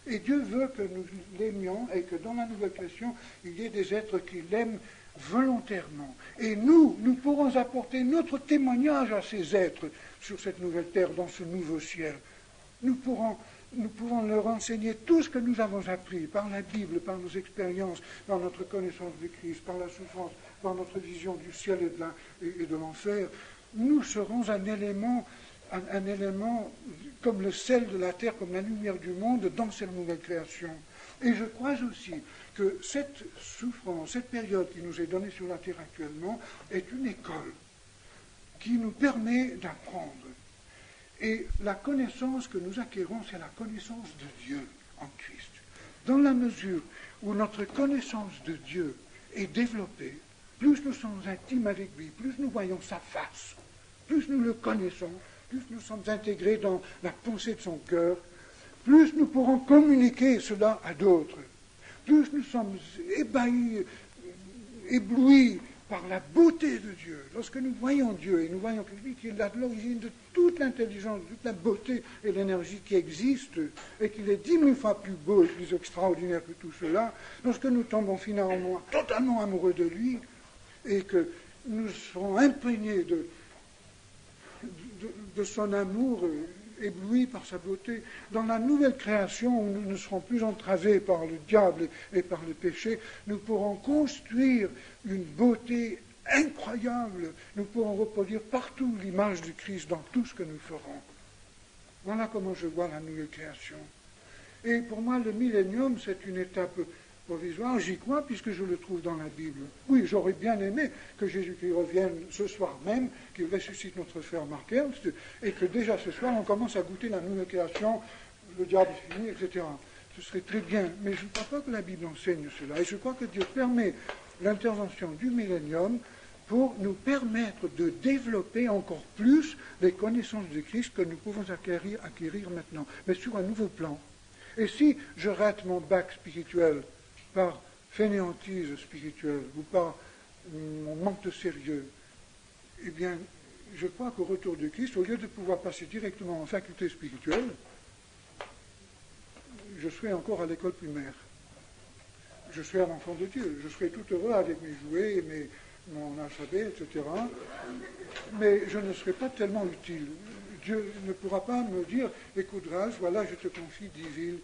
Et Dieu veut que nous l'aimions et que dans la nouvelle création, il y ait des êtres qui l'aiment volontairement. Et nous pourrons apporter notre témoignage à ces êtres sur cette nouvelle terre, dans ce nouveau ciel. Nous pouvons leur enseigner tout ce que nous avons appris par la Bible, par nos expériences, par notre connaissance de Christ, par la souffrance, par notre vision du ciel et de l'enfer. Nous serons un élément comme le sel de la terre, comme la lumière du monde dans cette nouvelle création. Et je crois aussi que cette souffrance, cette période qui nous est donnée sur la terre actuellement, est une école qui nous permet d'apprendre. Et la connaissance que nous acquérons, c'est la connaissance de Dieu en Christ. Dans la mesure où notre connaissance de Dieu est développée, plus nous sommes intimes avec lui, plus nous voyons sa face, plus nous le connaissons, plus nous sommes intégrés dans la pensée de son cœur, plus nous pourrons communiquer cela à d'autres, plus nous sommes ébahis, éblouis par la beauté de Dieu. Lorsque nous voyons Dieu et nous voyons que lui qui est là de l'origine de toute l'intelligence, de toute la beauté et l'énergie qui existe, et qu'il est 10 000 fois plus beau et plus extraordinaire que tout cela, lorsque nous tombons finalement totalement amoureux de lui, et que nous serons imprégnés de son amour, éblouis par sa beauté, dans la nouvelle création où nous ne serons plus entravés par le diable et par le péché, nous pourrons construire une beauté incroyable, nous pourrons reproduire partout l'image du Christ dans tout ce que nous ferons. Voilà comment je vois la nouvelle création. Et pour moi, le millénium, c'est une étape provisoire, j'y crois, puisque je le trouve dans la Bible. Oui, j'aurais bien aimé que Jésus-Christ revienne ce soir même, qu'il ressuscite notre frère Mark Ernst, et que déjà ce soir, on commence à goûter la nouvelle création, le diable est fini, etc. Ce serait très bien, mais je ne crois pas que la Bible enseigne cela. Et je crois que Dieu permet l'intervention du millénium pour nous permettre de développer encore plus les connaissances de Christ que nous pouvons acquérir maintenant, mais sur un nouveau plan. Et si je rate mon bac spirituel par fainéantise spirituelle ou par mon manque de sérieux, eh bien, je crois qu'au retour de Christ, au lieu de pouvoir passer directement en faculté spirituelle, je serai encore à l'école primaire. Je serai un enfant de Dieu. Je serai tout heureux avec mes jouets, mon alphabet, etc. Mais je ne serai pas tellement utile. Dieu ne pourra pas me dire, écoute Ralph, voilà, je te confie 10 villes.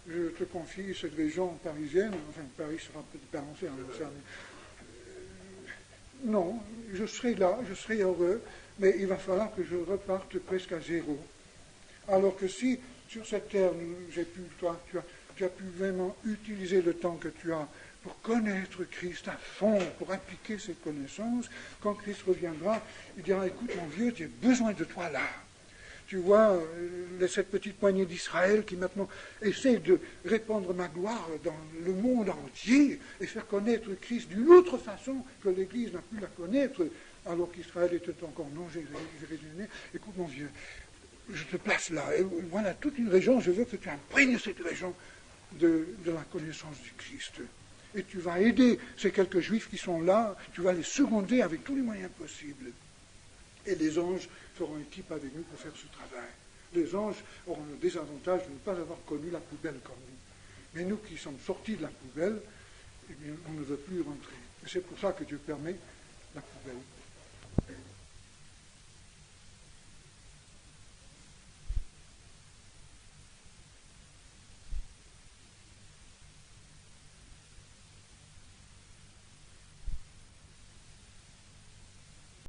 Je te confie cette région parisienne, enfin Paris sera peut-être pas lancé en ça, mais non, je serai là, je serai heureux, mais il va falloir que je reparte presque à zéro. Alors que si sur cette terre, tu as pu vraiment utiliser le temps que tu as pour connaître Christ à fond, pour appliquer cette connaissance, quand Christ reviendra, il dira, écoute mon vieux, j'ai besoin de toi là. Tu vois cette petite poignée d'Israël qui maintenant essaie de répandre ma gloire dans le monde entier et faire connaître Christ d'une autre façon que l'Église n'a pu la connaître, alors qu'Israël était encore non jérusalémien. Écoute mon vieux, je te place là, et voilà toute une région, je veux que tu imprègnes cette région de la connaissance du Christ. Et tu vas aider ces quelques juifs qui sont là, tu vas les seconder avec tous les moyens possibles. Et les anges feront équipe avec nous pour faire ce travail. Les anges auront le désavantage de ne pas avoir connu la poubelle comme nous. Mais nous qui sommes sortis de la poubelle, eh bien, on ne veut plus rentrer. Et c'est pour ça que Dieu permet la poubelle.